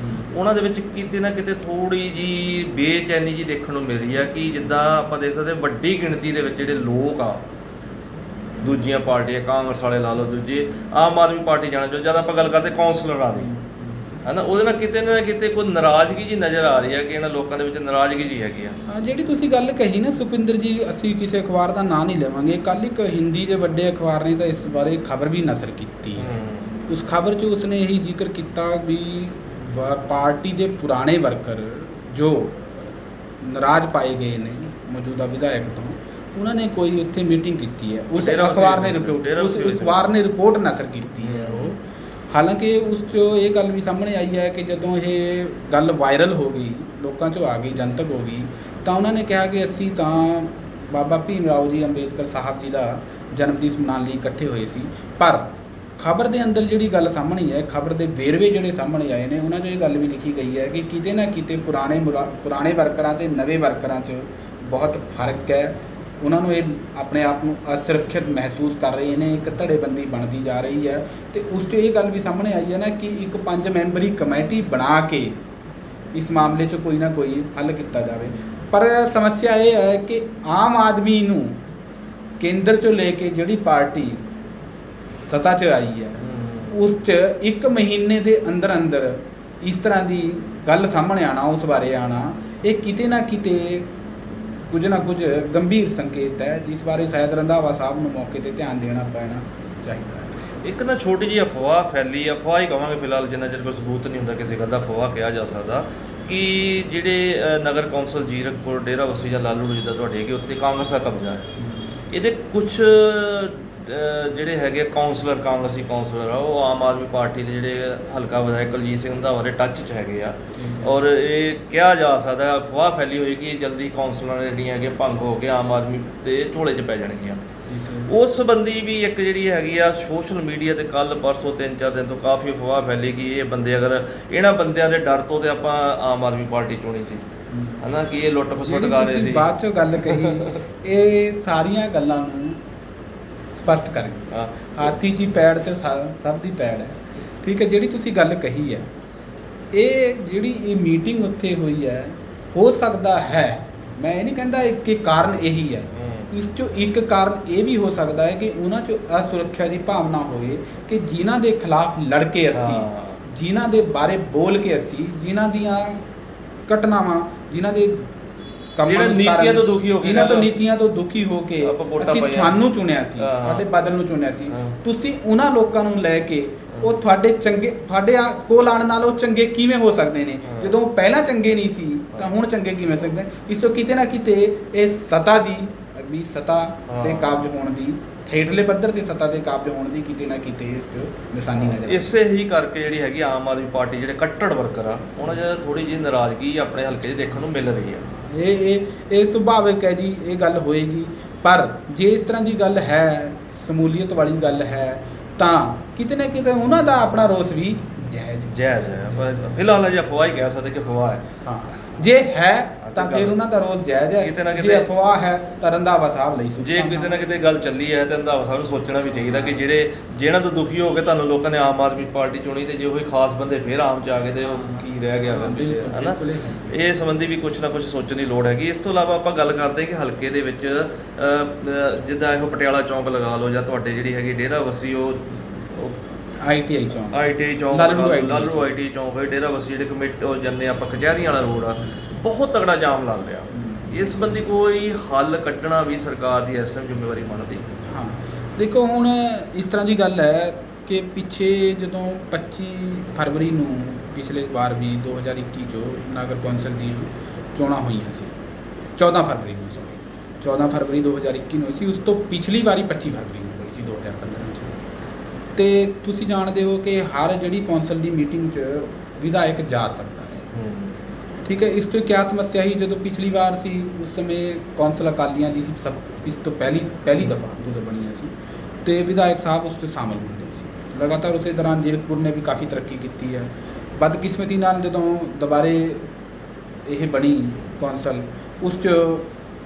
[SPEAKER 1] ਉਹਨਾਂ ਦੇ ਵਿੱਚ ਕਿਤੇ ਨਾ ਕਿਤੇ ਥੋੜੀ ਜੀ ਬੇਚੈਨੀ ਜੀ ਦੇਖਣ ਨੂੰ ਮਿਲ ਰਹੀ ਆ ਕਿ ਜਿੱਦਾਂ ਆਪਾਂ ਦੇਖ ਸਕਦੇ ਵੱਡੀ ਗਿਣਤੀ ਦੇ ਵਿੱਚ ਜਿਹੜੇ ਲੋਕ ਆ ਦੂਜੀਆਂ ਪਾਰਟੀਆਂ, ਕਾਂਗਰਸ ਵਾਲੇ ਲਾ ਲਓ, ਦੂਜੇ ਆਮ ਆਦਮੀ ਪਾਰਟੀ ਜਾਣਾ ਚਾਹੁੰਦੇ। ਜਦ ਆਪਾਂ ਗੱਲ ਕਰਦੇ ਕੌਂਸਲਰਾਂ ਦੀ, ਹੈ ਨਾ, ਉਹਦੇ ਨਾਲ ਕਿਤੇ ਨਾ ਕਿਤੇ ਕੋਈ ਨਾਰਾਜ਼ਗੀ ਜੀ ਨਜ਼ਰ ਆ ਰਹੀ ਹੈ ਕਿ ਇਹਨਾਂ ਲੋਕਾਂ ਦੇ ਵਿੱਚ ਨਾਰਾਜ਼ਗੀ ਜੀ ਹੈਗੀ ਆ।
[SPEAKER 2] ਹਾਂ, ਜਿਹੜੀ ਤੁਸੀਂ ਗੱਲ ਕਹੀ ਨਾ ਸੁਖਵਿੰਦਰ ਜੀ, ਅਸੀਂ ਕਿਸੇ ਅਖਬਾਰ ਦਾ ਨਾਂ ਨਹੀਂ ਲਵਾਂਗੇ। ਕੱਲ੍ਹ ਇੱਕ ਹਿੰਦੀ ਦੇ ਵੱਡੇ ਅਖਬਾਰ ਨੇ ਤਾਂ ਇਸ ਬਾਰੇ ਖਬਰ ਵੀ ਨਸ਼ਰ ਕੀਤੀ ਹੈ। ਉਸ ਖਬਰ 'ਚ ਉਸਨੇ ਇਹੀ ਜ਼ਿਕਰ ਕੀਤਾ ਵੀ ਪਾਰਟੀ ਦੇ ਪੁਰਾਣੇ ਵਰਕਰ ਜੋ ਨਾਰਾਜ਼ ਪਾਏ ਗਏ ਨੇ ਮੌਜੂਦਾ ਵਿਧਾਇਕ ਤੋਂ, ਉਹਨਾਂ ਨੇ ਕੋਈ ਉੱਥੇ ਮੀਟਿੰਗ ਕੀਤੀ ਹੈ। ਉਸ ਅਖਬਾਰ ਨੇ ਰਿਪੋਰਟ ਨਸ਼ਰ ਕੀਤੀ ਹੈ ਉਹ। ਹਾਲਾਂਕਿ ਉਸ 'ਚੋਂ ਇਹ ਗੱਲ ਵੀ ਸਾਹਮਣੇ ਆਈ ਹੈ ਕਿ ਜਦੋਂ ਇਹ ਗੱਲ ਵਾਇਰਲ ਹੋ ਗਈ, ਲੋਕਾਂ 'ਚੋਂ ਆ ਗਈ, ਜਨਤਕ ਹੋ ਗਈ, ਤਾਂ ਉਹਨਾਂ ਨੇ ਕਿਹਾ ਕਿ ਅਸੀਂ ਤਾਂ ਬਾਬਾ ਭੀਮ ਰਾਓ ਜੀ ਅੰਬੇਦਕਰ ਸਾਹਿਬ ਜੀ ਦਾ ਜਨਮ ਦਿਵਸ ਮਨਾਉਣ ਲਈ ਇਕੱਠੇ ਹੋਏ ਸੀ। ਪਰ ਖਬਰ ਦੇ ਅੰਦਰ ਜਿਹੜੀ ਗੱਲ ਸਾਹਮਣੇ ਹੈ, ਖਬਰ ਦੇ ਵੇਰਵੇ ਜਿਹੜੇ ਸਾਹਮਣੇ ਆਏ ਨੇ, ਉਹਨਾਂ 'ਚ ਇਹ ਗੱਲ ਵੀ ਲਿਖੀ ਗਈ ਹੈ ਕਿ ਕਿਤੇ ਨਾ ਕਿਤੇ ਪੁਰਾਣੇ ਵਰਕਰਾਂ ਤੇ ਨਵੇਂ ਵਰਕਰਾਂ 'ਚ ਬਹੁਤ ਫਰਕ ਹੈ। ਉਹਨਾਂ ਨੂੰ ਇਹ ਆਪਣੇ ਆਪ ਨੂੰ ਅਸੁਰੱਖਿਅਤ ਮਹਿਸੂਸ ਕਰ ਰਹੇ ਨੇ, ਇੱਕ ਧੜੇਬੰਦੀ ਬਣਦੀ ਜਾ ਰਹੀ ਹੈ। ਤੇ ਉਸ 'ਚ ਇਹ ਗੱਲ ਵੀ ਸਾਹਮਣੇ ਆਈ ਹੈ ਨਾ ਕਿ ਇੱਕ 5 ਮੈਂਬਰੀ ਕਮੇਟੀ ਬਣਾ ਕੇ ਇਸ ਮਾਮਲੇ 'ਚ ਕੋਈ ਨਾ ਕੋਈ ਹੱਲ ਕੀਤਾ ਜਾਵੇ। ਪਰ ਸਮੱਸਿਆ ਇਹ ਹੈ ਕਿ ਆਮ ਆਦਮੀ ਨੂੰ ਕੇਂਦਰ 'ਚੋਂ ਲੈ ਕੇ ਜਿਹੜੀ ਪਾਰਟੀ ਸੱਤਾ 'ਚ ਆਈ ਹੈ, ਉਸ 'ਚ 1 ਮਹੀਨੇ ਦੇ ਅੰਦਰ ਅੰਦਰ ਇਸ ਤਰ੍ਹਾਂ ਦੀ ਗੱਲ ਸਾਹਮਣੇ ਆਉਣਾ, ਉਸ ਬਾਰੇ ਆਉਣਾ, ਇਹ ਕਿਤੇ ਨਾ ਕਿਤੇ ਕੁਝ ਨਾ ਕੁਝ ਗੰਭੀਰ ਸੰਕੇਤ ਹੈ, ਜਿਸ ਬਾਰੇ ਸ਼ਾਇਦ ਰੰਧਾਵਾ ਸਾਹਿਬ ਨੂੰ ਮੌਕੇ 'ਤੇ ਧਿਆਨ ਦੇਣਾ ਪੈਣਾ ਚਾਹੀਦਾ ਹੈ।
[SPEAKER 1] ਇੱਕ ਨਾ ਛੋਟੀ ਜਿਹੀ ਅਫਵਾਹ ਫੈਲੀ, ਅਫਵਾਹ ਹੀ ਕਹਾਂਗੇ ਫਿਲਹਾਲ, ਜਿੰਨਾ ਚਿਰ ਕੋਈ ਸਬੂਤ ਨਹੀਂ ਹੁੰਦਾ ਕਿਸੇ ਗੱਲ ਦਾ ਅਫਵਾਹ ਕਿਹਾ ਜਾ ਸਕਦਾ, ਕਿ ਜਿਹੜੇ ਨਗਰ ਕੌਂਸਲ ਜੀਰਕਪੁਰ, ਡੇਰਾਬੱਸੀ ਜਾਂ ਲਾਲੂ ਜਿੱਦਾਂ ਤੁਹਾਡੇ ਹੈਗੇ, ਉੱਤੇ ਕਾਂਗਰਸ ਦਾ ਕਬਜ਼ਾ ਹੈ। ਇਹਦੇ ਕੁਝ ਜਿਹੜੇ ਹੈਗੇ ਕਾਂਗਰਸੀ ਕਾਉਂਸਲਰ ਆ, ਉਹ ਆਮ ਆਦਮੀ ਪਾਰਟੀ ਦੇ ਜਿਹੜੇ ਹਲਕਾ ਵਿਧਾਇਕ ਕੁਲਜੀਤ ਸਿੰਘ ਰੰਧਾਵਾ ਦੇ ਟੱਚ 'ਚ ਹੈਗੇ ਆ। ਔਰ ਇਹ ਕਿਹਾ ਜਾ ਸਕਦਾ, ਅਫਵਾਹ ਫੈਲੀ ਹੋਈ ਕਿ ਜਲਦੀ ਕਾਉਂਸਲਰਾਂ ਜਿਹੜੀਆਂ ਹੈਗੀਆਂ ਭੰਗ ਹੋ ਕੇ ਆਮ ਆਦਮੀ ਦੇ ਝੋਲੇ 'ਚ ਪੈ ਜਾਣਗੀਆਂ। ਉਸ ਸੰਬੰਧੀ ਵੀ ਇੱਕ ਜਿਹੜੀ ਹੈਗੀ ਆ ਸੋਸ਼ਲ ਮੀਡੀਆ ਤੇ ਕੱਲ ਪਰਸੋਂ 3-4 ਦਿਨ ਤੋਂ ਕਾਫੀ ਅਫਵਾਹ ਫੈਲੀ ਕਿ ਇਹ ਬੰਦੇ, ਅਗਰ ਇਹਨਾਂ ਬੰਦਿਆਂ ਦੇ ਡਰ ਤੋਂ ਤੇ ਆਪਾਂ ਆਮ ਆਦਮੀ ਪਾਰਟੀ ਚੁਣੀ ਸੀ, ਹਨਾ, ਕਿ ਇਹ ਲੁੱਟ ਖਸੁੱਟ ਕਰ ਰਹੇ ਸੀ।
[SPEAKER 2] ਬਾਅਦ 'ਚੋਂ ਗੱਲ ਕਹੀ, ਇਹ ਸਾਰੀਆਂ ਗੱਲਾਂ ਨੂੰ ਸਪਸ਼ਟ ਕਰ ਗਈ। ਹਾਥੀ ਜੀ ਪੈੜ 'ਚ ਸਭ ਦੀ ਪੈੜ ਹੈ। ਠੀਕ ਹੈ, ਜਿਹੜੀ ਤੁਸੀਂ ਗੱਲ ਕਹੀ ਹੈ, ਇਹ ਜਿਹੜੀ ਇਹ ਮੀਟਿੰਗ ਉੱਥੇ ਹੋਈ ਹੈ, ਹੋ ਸਕਦਾ ਹੈ, ਮੈਂ ਇਹ ਨਹੀਂ ਕਹਿੰਦਾ ਕਿ ਕਾਰਨ ਇਹੀ ਹੈ, ਇਸ 'ਚੋਂ ਇੱਕ ਕਾਰਨ ਇਹ ਵੀ ਹੋ ਸਕਦਾ ਹੈ ਕਿ ਉਹਨਾਂ 'ਚੋਂ ਅਸੁਰੱਖਿਆ ਦੀ ਭਾਵਨਾ ਹੋਵੇ ਕਿ ਜਿਨ੍ਹਾਂ ਦੇ ਖਿਲਾਫ ਲੜ ਕੇ ਅਸੀਂ, ਜਿਨ੍ਹਾਂ ਦੇ ਬਾਰੇ ਬੋਲ ਕੇ ਅਸੀਂ, ਜਿਨ੍ਹਾਂ ਦੀਆਂ ਘਟਨਾਵਾਂ, ਜਿਨ੍ਹਾਂ ਦੇ ਨੀਤੀਆਂ ਤੋਂ ਦੁਖੀ ਹੋ ਕੇ, ਇਹਨਾਂ ਤੋਂ ਨੀਤੀਆਂ ਤੋਂ ਦੁਖੀ ਹੋ ਕੇ ਅਸੀਂ ਤੁਹਾਨੂੰ ਚੁਣਿਆ ਸੀ, ਸਾਡੇ ਬਾਦਲ ਨੂੰ ਚੁਣਿਆ ਸੀ, ਤੁਸੀਂ ਉਹਨਾਂ ਲੋਕਾਂ ਨੂੰ ਲੈ ਕੇ ਉਹ ਤੁਹਾਡੇ ਕੋਲ ਆਉਣ ਨਾਲ ਉਹ ਚੰਗੇ ਕਿਵੇਂ ਹੋ ਸਕਦੇ ਨੇ? ਜਦੋਂ ਪਹਿਲਾਂ ਚੰਗੇ ਨਹੀਂ ਸੀ ਤਾਂ ਹੁਣ ਚੰਗੇ ਕਿਵੇਂ ਹੋ ਸਕਦੇ? ਇਸ ਤੋਂ ਕਿਤੇ ਨਾ ਕਿਤੇ ਇਹ ਸੱਤਾ ਦੀ ਵੀ ਸੱਤਾ ਤੇ ਕਾਬਜ ਹੋਣ ਦੀ, ਹੇਠਲੇ ਪੱਧਰ ਤੇ ਸੱਤਾ ਤੇ ਕਾਬਜ ਹੋਣ ਦੀ ਕਿਤੇ ਨਾ ਕਿਤੇ ਇਸ 'ਚ ਨਿਸ਼ਾਨੀ ਨਜ਼ਰ। ਇਸੇ
[SPEAKER 1] ਹੀ ਕਰਕੇ ਜਿਹੜੀ ਹੈਗੀ ਆਮ ਆਦਮੀ ਪਾਰਟੀ ਜਿਹੜੇ ਕੱਟੜ ਵਰਕਰ ਆ, ਉਹਨਾਂ 'ਚ ਥੋੜੀ ਜਿਹੀ ਨਾਰਾਜ਼ਗੀ ਆਪਣੇ ਹਲਕੇ 'ਚ ਦੇਖਣ ਨੂੰ ਮਿਲ ਰਹੀ ਆ।
[SPEAKER 2] ਇਹ ਸੁਭਾਵਿਕ ਹੈ ਜੀ, ਇਹ ਗੱਲ ਹੋਏਗੀ। ਪਰ ਜੇ ਇਸ ਤਰ੍ਹਾਂ ਦੀ ਗੱਲ ਹੈ, ਸਮੂਲੀਅਤ ਵਾਲੀ ਗੱਲ ਹੈ, ਤਾਂ ਕਿਤੇ ਨਾ ਕਿਤੇ ਉਹਨਾਂ ਦਾ ਆਪਣਾ ਰੋਸ ਵੀ ਜਾਇਜ਼
[SPEAKER 1] ਹੈ। ਫਿਲਹਾਲ ਅਜੇ ਅਫਵਾਹ ਹੀ ਕਹਿ ਸਕਦੇ ਕਿ ਅਫਵਾਹ ਹੈ।
[SPEAKER 2] ਹਾਂ, ਜੇ ਹੈ ਤਾਂ ਫਿਰ ਉਹਨਾਂ ਦਾ ਰੋਸ ਜਾਇਜ਼
[SPEAKER 1] ਕਿਤੇ ਨਾ
[SPEAKER 2] ਹੈ।
[SPEAKER 1] ਕਿਤੇ
[SPEAKER 2] ਜੇ ਅਫਵਾਹ ਹੈ ਤਾਂ ਰੰਧਾਵਾ ਸਾਹਿਬ ਲਈ
[SPEAKER 1] ਜੇ ਕਿਤੇ ਨਾ ਕਿਤੇ ਗੱਲ ਚੱਲੀ ਹੈ ਤਾਂ ਰੰਧਾਵਾ ਸਾਹਿਬ ਨੂੰ ਸੋਚਣਾ ਵੀ ਚਾਹੀਦਾ ਕਿ ਜਿਹਨਾਂ ਤੋਂ ਦੁਖੀ ਹੋ ਕੇ ਤੁਹਾਨੂੰ ਲੋਕਾਂ ਨੇ ਆਮ ਆਦਮੀ ਪਾਰਟੀ ਚੁਣੀ, ਤੇ ਜੇ ਉਹੀ ਖਾਸ ਬੰਦੇ ਫਿਰ ਆਮ ਚ ਆ ਗਏ ਤੇ ਉਹ ਕੀ ਰਹਿ ਗਿਆ ਫਿਰ ਪਿੱਛੇ, ਹੈ ਨਾ। ਇਹ ਸੰਬੰਧੀ ਵੀ ਕੁਛ ਨਾ ਕੁਛ ਸੋਚਣ ਦੀ ਲੋੜ ਹੈਗੀ। ਇਸ ਤੋਂ ਇਲਾਵਾ ਆਪਾਂ ਗੱਲ ਕਰਦੇ ਕਿ ਹਲਕੇ ਦੇ ਵਿੱਚ ਜਿੱਦਾਂ ਇਹੋ ਪਟਿਆਲਾ ਚੌਂਕ ਲਗਾ ਲਓ, ਜਾਂ ਤੁਹਾਡੇ ਜਿਹੜੀ ਹੈਗੀ ਡੇਰਾ ਵੱਸੀ ਉਹ
[SPEAKER 2] ITI ਚੌਂਕ
[SPEAKER 1] ਲਾਲੂ ITI ਚੌਂਕ ਹੈ, ਡੇਰਾ ਵੱਸੀ ਜਿਹੜੇ ਕਮੇਟੀ ਉਹ ਜੰਨੇ ਆਪਾਂ ਕਚਹਿਰੀਆਂ ਵਾਲਾ ਰੋਡ ਆ, ਬਹੁਤ ਤਗੜਾ ਜਾਮ ਲੱਗ ਰਿਹਾ। ਇਸ ਸੰਬੰਧੀ ਕੋਈ ਹੱਲ ਕੱਢਣਾ ਵੀ ਸਰਕਾਰ ਦੀ ਇਸ ਟਾਈਮ ਜ਼ਿੰਮੇਵਾਰੀ ਬਣਦੀ।
[SPEAKER 2] ਹਾਂ, ਦੇਖੋ ਹੁਣ ਇਸ ਤਰ੍ਹਾਂ ਦੀ ਗੱਲ ਹੈ ਕਿ ਪਿੱਛੇ ਜਦੋਂ 25 ਫਰਵਰੀ ਨੂੰ ਪਿਛਲੇ ਵਾਰ ਵੀ 2021 'ਚੋਂ ਨਗਰ ਕੌਂਸਲ ਦੀਆਂ ਚੋਣਾਂ ਹੋਈਆਂ ਸੀ, 14 ਫਰਵਰੀ ਨੂੰ 14 ਫਰਵਰੀ 2021 ਨੂੰ ਹੋਈ ਸੀ। ਉਸ ਤੋਂ ਪਿਛਲੀ ਵਾਰੀ 25 ਫਰਵਰੀ ਨੂੰ ਹੋਈ ਸੀ 2015 'ਚ। ਅਤੇ ਤੁਸੀਂ ਜਾਣਦੇ ਹੋ ਕਿ ਹਰ ਜਿਹੜੀ ਕੌਂਸਲ ਦੀ ਮੀਟਿੰਗ 'ਚ ਵਿਧਾਇਕ ਜਾ ਸਕਦਾ ਹੈ, ਠੀਕ ਹੈ। ਇਸ ਤੋਂ ਕਿਆ ਸਮੱਸਿਆ ਸੀ, ਜਦੋਂ ਪਿਛਲੀ ਵਾਰ ਸੀ ਉਸ ਸਮੇਂ ਕੌਂਸਲ ਅਕਾਲੀਆਂ ਦੀ ਸੀ, ਇਸ ਤੋਂ ਪਹਿਲੀ ਦਫਾ ਜਦੋਂ ਬਣੀਆਂ ਸੀ, ਅਤੇ ਵਿਧਾਇਕ ਸਾਹਿਬ ਉਸ 'ਚ ਸ਼ਾਮਲ ਹੁੰਦੇ ਸੀ। ਲਗਾਤਾਰ ਉਸੇ ਦੌਰਾਨ ਜ਼ੀਰਕਪੁਰ ਨੇ ਵੀ ਕਾਫੀ ਤਰੱਕੀ ਕੀਤੀ ਹੈ। ਬਦਕਿਸਮਤੀ ਨਾਲ ਜਦੋਂ ਦੁਬਾਰੇ ਇਹ ਬਣੀ ਕੌਂਸਲ, ਉਸ 'ਚ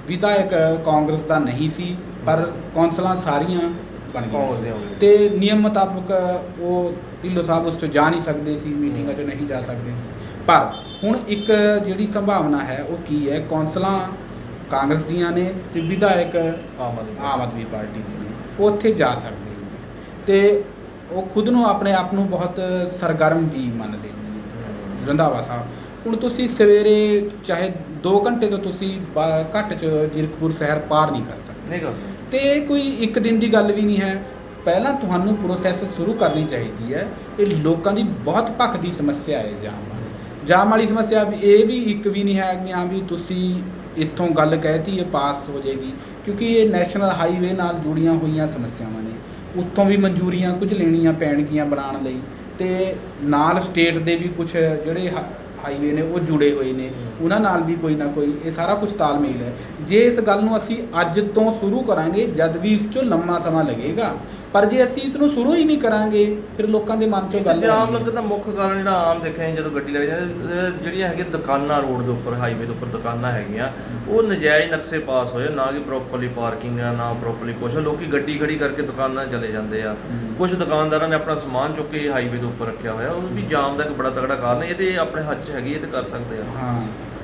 [SPEAKER 2] ਵਿਧਾਇਕ ਕਾਂਗਰਸ ਦਾ ਨਹੀਂ ਸੀ, ਪਰ ਕੌਂਸਲਾਂ ਸਾਰੀਆਂ ਬਣ ਗਈਆਂ ਅਤੇ ਨਿਯਮ ਮੁਤਾਬਕ ਉਹ ਢਿੱਲੋਂ ਸਾਹਿਬ ਉਸ 'ਚ ਜਾ ਨਹੀਂ ਸਕਦੇ ਸੀ, ਮੀਟਿੰਗਾਂ 'ਚ ਨਹੀਂ ਜਾ ਸਕਦੇ ਸੀ। ਪਰ ਹੁਣ ਇੱਕ ਜਿਹੜੀ ਸੰਭਾਵਨਾ ਹੈ ਉਹ ਕੀ ਹੈ, ਕੌਂਸਲਾਂ ਕਾਂਗਰਸ ਦੀਆਂ ਨੇ ਅਤੇ ਵਿਧਾਇਕ ਆਮ ਆਦਮੀ ਪਾਰਟੀ ਦੇ ਨੇ, ਉਹ ਉੱਥੇ ਜਾ ਸਕਦੇ ਨੇ ਅਤੇ ਉਹ ਖੁਦ ਨੂੰ ਆਪਣੇ ਆਪ ਨੂੰ ਬਹੁਤ ਸਰਗਰਮ ਵੀ ਮੰਨਦੇ ਨੇ ਰੰਧਾਵਾ ਸਾਹਿਬ। ਹੁਣ ਤੁਸੀਂ ਸਵੇਰੇ ਚਾਹੇ 2 ਘੰਟੇ ਤੋਂ ਤੁਸੀਂ ਘੱਟ 'ਚ ਜ਼ੀਰਕਪੁਰ ਸ਼ਹਿਰ ਪਾਰ ਨਹੀਂ ਕਰ ਸਕਦੇ, ਅਤੇ ਇਹ ਕੋਈ ਇੱਕ ਦਿਨ ਦੀ ਗੱਲ ਵੀ ਨਹੀਂ ਹੈ। ਪਹਿਲਾਂ ਤੁਹਾਨੂੰ ਪ੍ਰੋਸੈਸ ਸ਼ੁਰੂ ਕਰਨੀ ਚਾਹੀਦੀ ਹੈ। ਇਹ ਲੋਕਾਂ ਦੀ ਬਹੁਤ ਭਖਦੀ ਸਮੱਸਿਆ ਹੈ ਜਾਮ ਵਾਲੀ ਸਮੱਸਿਆ। ਵੀ ਇਹ ਵੀ ਇੱਕ ਵੀ ਨਹੀਂ ਹੈ ਕਿ ਹਾਂ ਵੀ ਤੁਸੀਂ ਇੱਥੋਂ ਗੱਲ ਕਹਿਤੀ ਇਹ ਪਾਸ ਹੋ ਜਾਏਗੀ, ਕਿਉਂਕਿ ਇਹ ਨੈਸ਼ਨਲ ਹਾਈਵੇ ਨਾਲ ਜੁੜੀਆਂ ਹੋਈਆਂ ਸਮੱਸਿਆਵਾਂ ਨੇ। ਉੱਥੋਂ ਵੀ ਮਨਜ਼ੂਰੀਆਂ ਕੁਝ ਲੈਣੀਆਂ ਪੈਣਗੀਆਂ ਬਣਾਉਣ ਲਈ, ਅਤੇ ਨਾਲ ਸਟੇਟ ਦੇ ਵੀ ਕੁਝ ਜਿਹੜੇ ਹਾਈਵੇ ਨੇ ਉਹ ਜੁੜੇ ਹੋਏ ਨੇ, ਉਹਨਾਂ ਨਾਲ ਵੀ ਕੋਈ ਨਾ ਕੋਈ ਇਹ ਸਾਰਾ ਕੁਝ ਤਾਲਮੇਲ ਹੈ। ਜੇ ਇਸ ਗੱਲ ਨੂੰ ਅਸੀਂ ਅੱਜ ਤੋਂ ਸ਼ੁਰੂ ਕਰਾਂਗੇ ਜਦ ਵੀ ਇਸ 'ਚੋਂ ਲੰਮਾ ਸਮਾਂ ਲੱਗੇਗਾ, ਪਰ ਜੇ ਅਸੀਂ ਇਸ ਨੂੰ ਸ਼ੁਰੂ ਹੀ ਨਹੀਂ ਕਰਾਂਗੇ ਫਿਰ ਲੋਕਾਂ ਦੇ ਮਨ 'ਚੋਂ ਗੱਲ
[SPEAKER 1] ਆਮ ਲੱਗਣ ਦਾ ਮੁੱਖ ਕਾਰਨ ਜਿਹੜਾ ਆਮ ਦੇਖਿਆ ਜਦੋਂ ਗੱਡੀ ਲੱਗ ਜਾਂਦੀ, ਜਿਹੜੀਆਂ ਹੈਗੀਆਂ ਦੁਕਾਨਾਂ ਰੋਡ ਦੇ ਉੱਪਰ, ਹਾਈਵੇ ਦੇ ਉੱਪਰ ਦੁਕਾਨਾਂ ਹੈਗੀਆਂ, ਉਹ ਨਜਾਇਜ਼ ਨਕਸ਼ੇ ਪਾਸ ਹੋਏ, ਨਾ ਕਿ ਪ੍ਰੋਪਰਲੀ ਪਾਰਕਿੰਗ ਆ, ਨਾ ਪ੍ਰੋਪਰਲੀ ਕੁਛ। ਲੋਕੀ ਗੱਡੀ ਖੜੀ ਕਰਕੇ ਦੁਕਾਨਾਂ ਚਲੇ ਜਾਂਦੇ ਆ। ਕੁਝ ਦੁਕਾਨਦਾਰਾਂ ਨੇ ਆਪਣਾ ਸਮਾਨ ਚੁੱਕ ਕੇ ਹਾਈਵੇ ਦੇ ਉੱਪਰ ਰੱਖਿਆ ਹੋਇਆ, ਉਹ ਵੀ ਜਾਮ ਦਾ ਇੱਕ ਬੜਾ ਤਗੜਾ ਕਾਰਨ ਹੈ। ਇਹ ਤੇ ਆਪਣੇ ਹੱਥ 'ਚ ਹੈਗੀ, ਇਹ ਤੇ ਕਰ ਸਕਦੇ ਆ।
[SPEAKER 2] ਹਾਂ,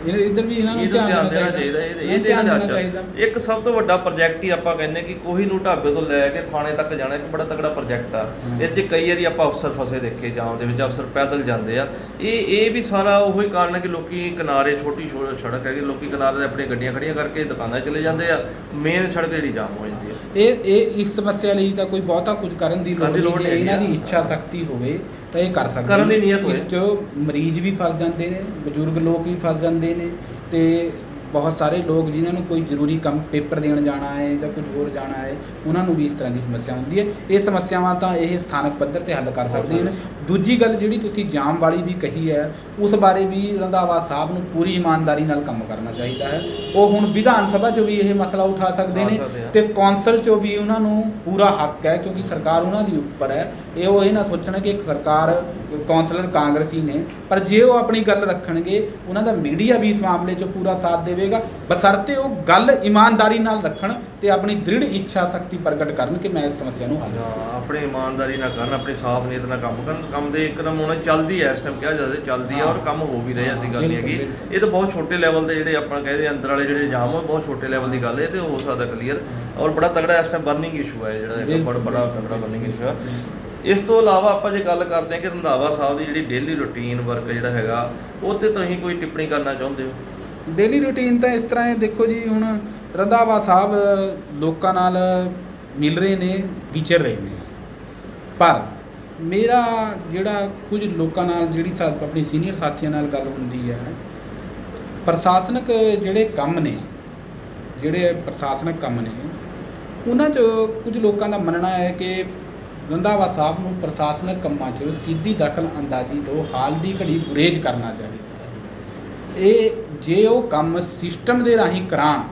[SPEAKER 2] ਇੱਧਰ ਵੀ ਇਹਨਾਂ ਨੂੰ ਧਿਆਨ ਦੇਣਾ ਚਾਹੀਦਾ।
[SPEAKER 1] ਇਹ ਤੇ ਇਹਨਾਂ ਦੇ ਇੱਕ ਸਭ ਤੋਂ ਵੱਡਾ ਪ੍ਰੋਜੈਕਟ ਹੀ ਆਪਾਂ ਕਹਿੰਦੇ ਕਿ ਕੋਹੀ ਨੂੰ ਢਾਬੇ ਤੋਂ ਲੈ ਕੇ ਥਾਣੇ ਤੱਕ ਜਾਣਾ, ਇੱਕ ਬੜਾ ਤਗੜਾ ਪ੍ਰੋਜੈਕਟ ਆ। ਇਹ 'ਚ ਕਈ ਵਾਰੀ ਆਪਾਂ ਅਫਸਰ ਫਸੇ ਦੇਖੇ ਜਾਮ ਦੇ ਵਿੱਚ, ਅਫਸਰ ਪੈਦਲ ਜਾਂਦੇ ਆ। ਇਹ ਵੀ ਸਾਰਾ ਉਹੀ ਕਾਰਨ ਹੈ ਕਿ ਲੋਕੀ ਕਿਨਾਰੇ, ਛੋਟੀ ਸੜਕ ਹੈਗੀ, ਲੋਕੀ ਕਿਨਾਰੇ ਆਪਣੀਆਂ ਗੱਡੀਆਂ ਖੜੀਆਂ ਕਰਕੇ ਦੁਕਾਨਾਂ ਚਲੇ ਜਾਂਦੇ ਆ, ਮੇਨ ਸੜਕ ਜਿਹੜੀ ਜਾਮ ਹੋ ਜਾਂਦੀ ਆ।
[SPEAKER 2] ਇਹ ਇਸ ਸਮੱਸਿਆ ਲਈ ਤਾਂ ਕੋਈ ਬਹੁਤਾ ਕੁਝ ਕਰਨ ਦੀ ਲੋੜ ਨਹੀਂ। ਇਹਨਾਂ ਦੀ ਇੱਛਾ ਸ਼ਕਤੀ ਹੋਵੇ ਤਾਂ ਇਹ ਕਰ ਸਕਦੇ,
[SPEAKER 1] ਕਰਨ ਦੀ ਨੀਅਤ ਹੋਵੇ।
[SPEAKER 2] ਇਸ 'ਚ ਮਰੀਜ਼ ਵੀ ਫਸ ਜਾਂਦੇ ਨੇ, ਬਜ਼ੁਰਗ ਲੋਕ ਵੀ ਫਸ ਜਾਂਦੇ ਨੇ, ਅਤੇ ਬਹੁਤ ਸਾਰੇ ਲੋਕ ਜਿਨ੍ਹਾਂ ਨੂੰ ਕੋਈ ਜ਼ਰੂਰੀ ਕੰਮ ਪੇਪਰ ਦੇਣ ਜਾਣਾ ਹੈ ਜਾਂ ਕੁਝ ਹੋਰ ਜਾਣਾ ਹੈ, ਉਹਨਾਂ ਨੂੰ ਵੀ ਇਸ ਤਰ੍ਹਾਂ ਦੀ ਸਮੱਸਿਆ ਹੁੰਦੀ ਹੈ। ਇਹ ਸਮੱਸਿਆਵਾਂ ਤਾਂ ਇਹ ਸਥਾਨਕ ਪੱਧਰ 'ਤੇ ਹੱਲ ਕਰ ਸਕਦੇ ਨੇ। ਦੂਜੀ ਗੱਲ ਜਿਹੜੀ ਤੁਸੀਂ ਜਾਮ ਵਾਲੀ ਵੀ ਕਹੀ ਹੈ, ਉਸ ਬਾਰੇ ਵੀ ਰੰਧਾਵਾ ਸਾਹਿਬ ਨੂੰ ਪੂਰੀ ਇਮਾਨਦਾਰੀ ਨਾਲ ਕੰਮ ਕਰਨਾ ਚਾਹੀਦਾ ਹੈ। ਉਹ ਹੁਣ ਵਿਧਾਨ ਸਭਾ 'ਚੋਂ ਵੀ ਇਹ ਮਸਲਾ ਉਠਾ ਸਕਦੇ ਨੇ, ਅਤੇ ਕੌਂਸਲ 'ਚੋਂ ਵੀ ਉਹਨਾਂ ਨੂੰ ਪੂਰਾ ਹੱਕ ਹੈ, ਕਿਉਂਕਿ ਸਰਕਾਰ ਉਹਨਾਂ ਦੀ ਉੱਪਰ ਹੈ। ਉਹ ਇਹ ਨਾ ਸੋਚਣਾ ਕਿ ਇੱਕ ਸਰਕਾਰ ਕੌਂਸਲਰ ਕਾਂਗਰਸੀ ਨੇ, ਪਰ ਜੇ ਉਹ ਆਪਣੀ ਗੱਲ ਰੱਖਣਗੇ, ਉਹਨਾਂ ਦਾ ਮੀਡੀਆ ਵੀ ਇਸ ਮਾਮਲੇ 'ਚ ਪੂਰਾ ਸਾਥ ਦੇਵੇਗਾ, ਬਸ਼ਰਤੇ ਉਹ ਗੱਲ ਇਮਾਨਦਾਰੀ ਨਾਲ ਰੱਖਣ ਅਤੇ ਆਪਣੀ ਦ੍ਰਿੜ ਇੱਛਾ ਸ਼ਕਤੀ ਪ੍ਰਗਟ ਕਰਨ ਕਿ ਮੈਂ ਇਸ ਸਮੱਸਿਆ ਨੂੰ ਹੱਲ
[SPEAKER 1] ਆਪਣੀ ਇਮਾਨਦਾਰੀ ਨਾਲ ਕਰਨ, ਆਪਣੀ ਸਾਫ਼ ਨੀਅਤ ਨਾਲ ਕੰਮ ਕਰਨ। ਕੰਮ ਦੇ ਇੱਕਦਮ ਹੁਣ ਚੱਲਦੀ ਹੈ, ਇਸ ਟਾਈਮ ਕਿਹਾ ਜਾਂਦਾ ਚੱਲਦੀ ਹੈ, ਔਰ ਕੰਮ ਹੋ ਵੀ ਰਿਹਾ। ਐਸੀ ਗੱਲ ਨਹੀਂ ਹੈਗੀ। ਇਹ ਤਾਂ ਬਹੁਤ ਛੋਟੇ ਲੈਵਲ ਦੇ ਜਿਹੜੇ ਆਪਾਂ ਕਹਿੰਦੇ ਅੰਦਰ ਵਾਲੇ ਜਿਹੜੇ ਜਾਮ ਉਹ ਬਹੁਤ ਛੋਟੇ ਲੈਵਲ ਦੀ ਗੱਲ ਹੈ, ਤੇ ਹੋ ਸਕਦਾ ਕਲੀਅਰ। ਔਰ ਬੜਾ ਤਗੜਾ ਇਸ ਟਾਈਮ ਬਰਨਿੰਗ ਇਸ਼ੂ ਹੈ, ਜਿਹੜਾ ਬੜਾ ਤਗੜਾ ਬਰਨਿੰਗ ਇਸ਼ੂ ਹੈ। ਇਸ ਤੋਂ ਇਲਾਵਾ ਆਪਾਂ ਜੇ ਗੱਲ ਕਰਦੇ ਹਾਂ ਕਿ ਰੰਧਾਵਾ ਸਾਹਿਬ ਦੀ ਜਿਹੜੀ ਡੇਲੀ ਰੂਟੀਨ ਵਰਕ ਜਿਹੜਾ ਹੈਗਾ, ਉਹ 'ਤੇ ਤੁਸੀਂ ਕੋਈ ਟਿੱਪਣੀ ਕਰਨਾ ਚਾਹੁੰਦੇ ਹੋ?
[SPEAKER 2] ਡੇਲੀ ਰੂਟੀਨ ਤਾਂ ਇਸ ਤਰ੍ਹਾਂ ਹੈ, ਦੇਖੋ ਜੀ, ਹੁਣ ਰੰਧਾਵਾ ਸਾਹਿਬ ਲੋਕਾਂ ਨਾਲ ਮਿਲ ਰਹੇ ਨੇ, ਵਿਚਰ ਰਹੇ ਨੇ, ਪਰ ਮੇਰਾ ਜਿਹੜਾ ਕੁਝ ਲੋਕਾਂ ਨਾਲ ਜਿਹੜੀ ਆਪਣੀ ਸੀਨੀਅਰ ਸਾਥੀਆਂ ਨਾਲ ਗੱਲ ਹੁੰਦੀ ਹੈ, ਪ੍ਰਸ਼ਾਸਨਿਕ ਜਿਹੜੇ ਕੰਮ ਨੇ, ਉਹਨਾਂ 'ਚ ਕੁਝ ਲੋਕਾਂ ਦਾ ਮੰਨਣਾ ਹੈ ਕਿ ਰੰਧਾਵਾ ਸਾਹਿਬ ਨੂੰ ਪ੍ਰਸ਼ਾਸਨਿਕ ਕੰਮਾਂ 'ਚ ਸਿੱਧੀ ਦਖਲ ਅੰਦਾਜ਼ੀ ਤੋਂ ਹਾਲ ਦੀ ਘੜੀ ਗੁਰੇਜ਼ ਕਰਨਾ ਚਾਹੀਦਾ ਹੈ। ਇਹ ਜੇ ਉਹ ਕੰਮ ਸਿਸਟਮ ਦੇ ਰਾਹੀਂ ਕਰਾਉਣ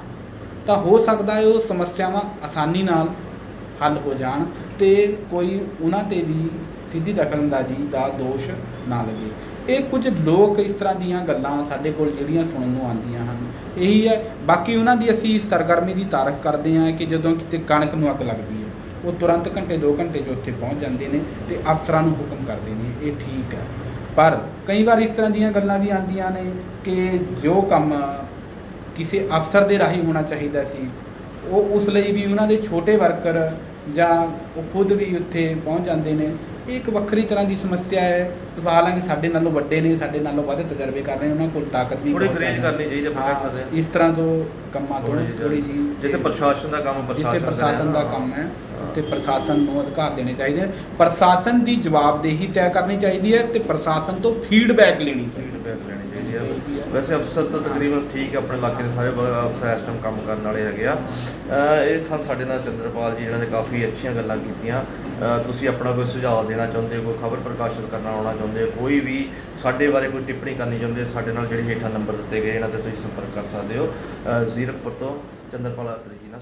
[SPEAKER 2] ਤਾਂ ਹੋ ਸਕਦਾ ਹੈ ਉਹ ਸਮੱਸਿਆਵਾਂ ਆਸਾਨੀ ਨਾਲ ਹੱਲ ਹੋ ਜਾਣ ਤੇ ਕੋਈ ਉਹਨਾਂ ਤੇ ਵੀ ਸਿੱਧੀ ਦਖਲਅੰਦਾਜ਼ੀ ਦਾ ਦੋਸ਼ ਨਾ ਲੱਗੇ। ਇਹ ਕੁਝ ਲੋਕ ਇਸ ਤਰ੍ਹਾਂ ਦੀਆਂ ਗੱਲਾਂ ਸਾਡੇ ਕੋਲ ਜਿਹੜੀਆਂ ਸੁਣਨ ਨੂੰ ਆਉਂਦੀਆਂ ਹਨ, ਇਹੀ ਹੈ। ਬਾਕੀ ਉਹਨਾਂ ਦੀ ਅਸੀਂ ਸਰਗਰਮੀ ਦੀ ਤਾਰੀਫ ਕਰਦੇ ਹਾਂ ਕਿ ਜਦੋਂ ਕਿਤੇ ਕਣਕ ਨੂੰ ਅੱਗ ਲੱਗਦੀ ਹੈ ਉਹ ਤੁਰੰਤ ਘੰਟੇ 2 ਘੰਟੇ 'ਚ ਉੱਥੇ ਪਹੁੰਚ ਜਾਂਦੇ ਨੇ ਤੇ ਅਫਸਰਾਂ ਨੂੰ ਹੁਕਮ ਕਰਦੇ ਨੇ, ਇਹ ਠੀਕ ਹੈ। ਪਰ ਕਈ ਵਾਰ ਇਸ ਤਰ੍ਹਾਂ ਦੀਆਂ ਗੱਲਾਂ ਵੀ ਆਉਂਦੀਆਂ ਨੇ ਕਿ ਜੋ ਕੰਮ ਕਿਸੇ ਅਫਸਰ ਦੇ ਰਾਹੀਂ ਹੋਣਾ ਚਾਹੀਦਾ ਸੀ ਉਹ ਉਸ ਲਈ ਵੀ ਉਹਨਾਂ ਦੇ ਛੋਟੇ ਵਰਕਰ ਜਾਂ ਉਹ ਖੁਦ ਵੀ ਉੱਥੇ ਪਹੁੰਚ ਜਾਂਦੇ ਨੇ। ਇਹ ਇੱਕ ਵੱਖਰੀ ਤਰ੍ਹਾਂ ਦੀ ਸਮੱਸਿਆ ਹੈ। ਹਾਲਾਂਕਿ ਸਾਡੇ ਨਾਲੋਂ ਵੱਡੇ ਨੇ, ਸਾਡੇ ਨਾਲੋਂ ਵੱਧ ਤਜਰਬੇ ਕਰ ਰਹੇ, ਉਹਨਾਂ ਕੋਲ ਤਾਕਤ ਵੀ
[SPEAKER 1] ਥੋੜੀ
[SPEAKER 2] ਬਹੁਤ
[SPEAKER 1] ਗਰੇਜ
[SPEAKER 2] ਜ਼ਿਆਦਾ
[SPEAKER 1] ਕਰਨੀ ਚਾਹੀਦੀ ਹੈ, ਆਪਾਂ ਕਹਿ ਸਕਦੇ ਹਾਂ।
[SPEAKER 2] ਇਸ ਤਰ੍ਹਾਂ ਤੋਂ ਕੰਮਾਂ ਤੋਂ ਥੋੜੀ ਜੀ
[SPEAKER 1] ਜਿੱਥੇ ਪ੍ਰਸ਼ਾਸਨ ਦਾ ਕੰਮ
[SPEAKER 2] ਜਿੱਥੇ ਪ੍ਰਸ਼ਾਸਨ ਦਾ ਕੰਮ ਹੈ ਤੇ ਪ੍ਰਸ਼ਾਸਨ ਨੂੰ ਅਧਿਕਾਰ ਦੇਣੇ ਚਾਹੀਦੇ ਨੇ। ਪ੍ਰਸ਼ਾਸਨ ਦੀ ਜਵਾਬਦੇਹੀ ਤੈਅ ਕਰਨੀ ਚਾਹੀਦੀ ਹੈ ਤੇ ਪ੍ਰਸ਼ਾਸਨ ਤੋਂ ਫੀਡਬੈਕ ਲੈਣੀ ਚਾਹੀਦੀ ਹੈ।
[SPEAKER 1] ਵੈਸੇ ਅਫਸਰ ਤਾਂ ਤਕਰੀਬਨ ਠੀਕ ਹੈ, ਆਪਣੇ ਇਲਾਕੇ ਦੇ ਸਾਰੇ ਅਫਸਰ ਇਸ ਟਾਈਮ ਕੰਮ ਕਰਨ ਵਾਲੇ ਹੈਗੇ ਆ। ਇਹ ਸਨ ਸਾਡੇ ਨਾਲ ਚੰਦਰਪਾਲ ਜੀ, ਇਹਨਾਂ ਨੇ ਕਾਫੀ ਅੱਛੀਆਂ ਗੱਲਾਂ ਕੀਤੀਆਂ। ਤੁਸੀਂ ਆਪਣਾ ਕੋਈ ਸੁਝਾਅ ਦੇਣਾ ਚਾਹੁੰਦੇ ਹੋ, ਕੋਈ ਖਬਰ ਪ੍ਰਕਾਸ਼ਿਤ ਕਰਨਾ ਆਉਣਾ ਚਾਹੁੰਦੇ ਹੋ, ਕੋਈ ਵੀ ਸਾਡੇ ਬਾਰੇ ਕੋਈ ਟਿੱਪਣੀ ਕਰਨੀ ਚਾਹੁੰਦੇ ਹੋ, ਸਾਡੇ ਨਾਲ ਜਿਹੜੇ ਹੇਠਾਂ ਨੰਬਰ ਦਿੱਤੇ ਗਏ ਇਹਨਾਂ 'ਤੇ ਤੁਸੀਂ ਸੰਪਰਕ ਕਰ ਸਕਦੇ ਹੋ। ਜ਼ੀਰਕਪੁਰ ਤੋਂ ਚੰਦਰਪਾਲ ਅਤਰੀ ਜੀ ਨਾਲ।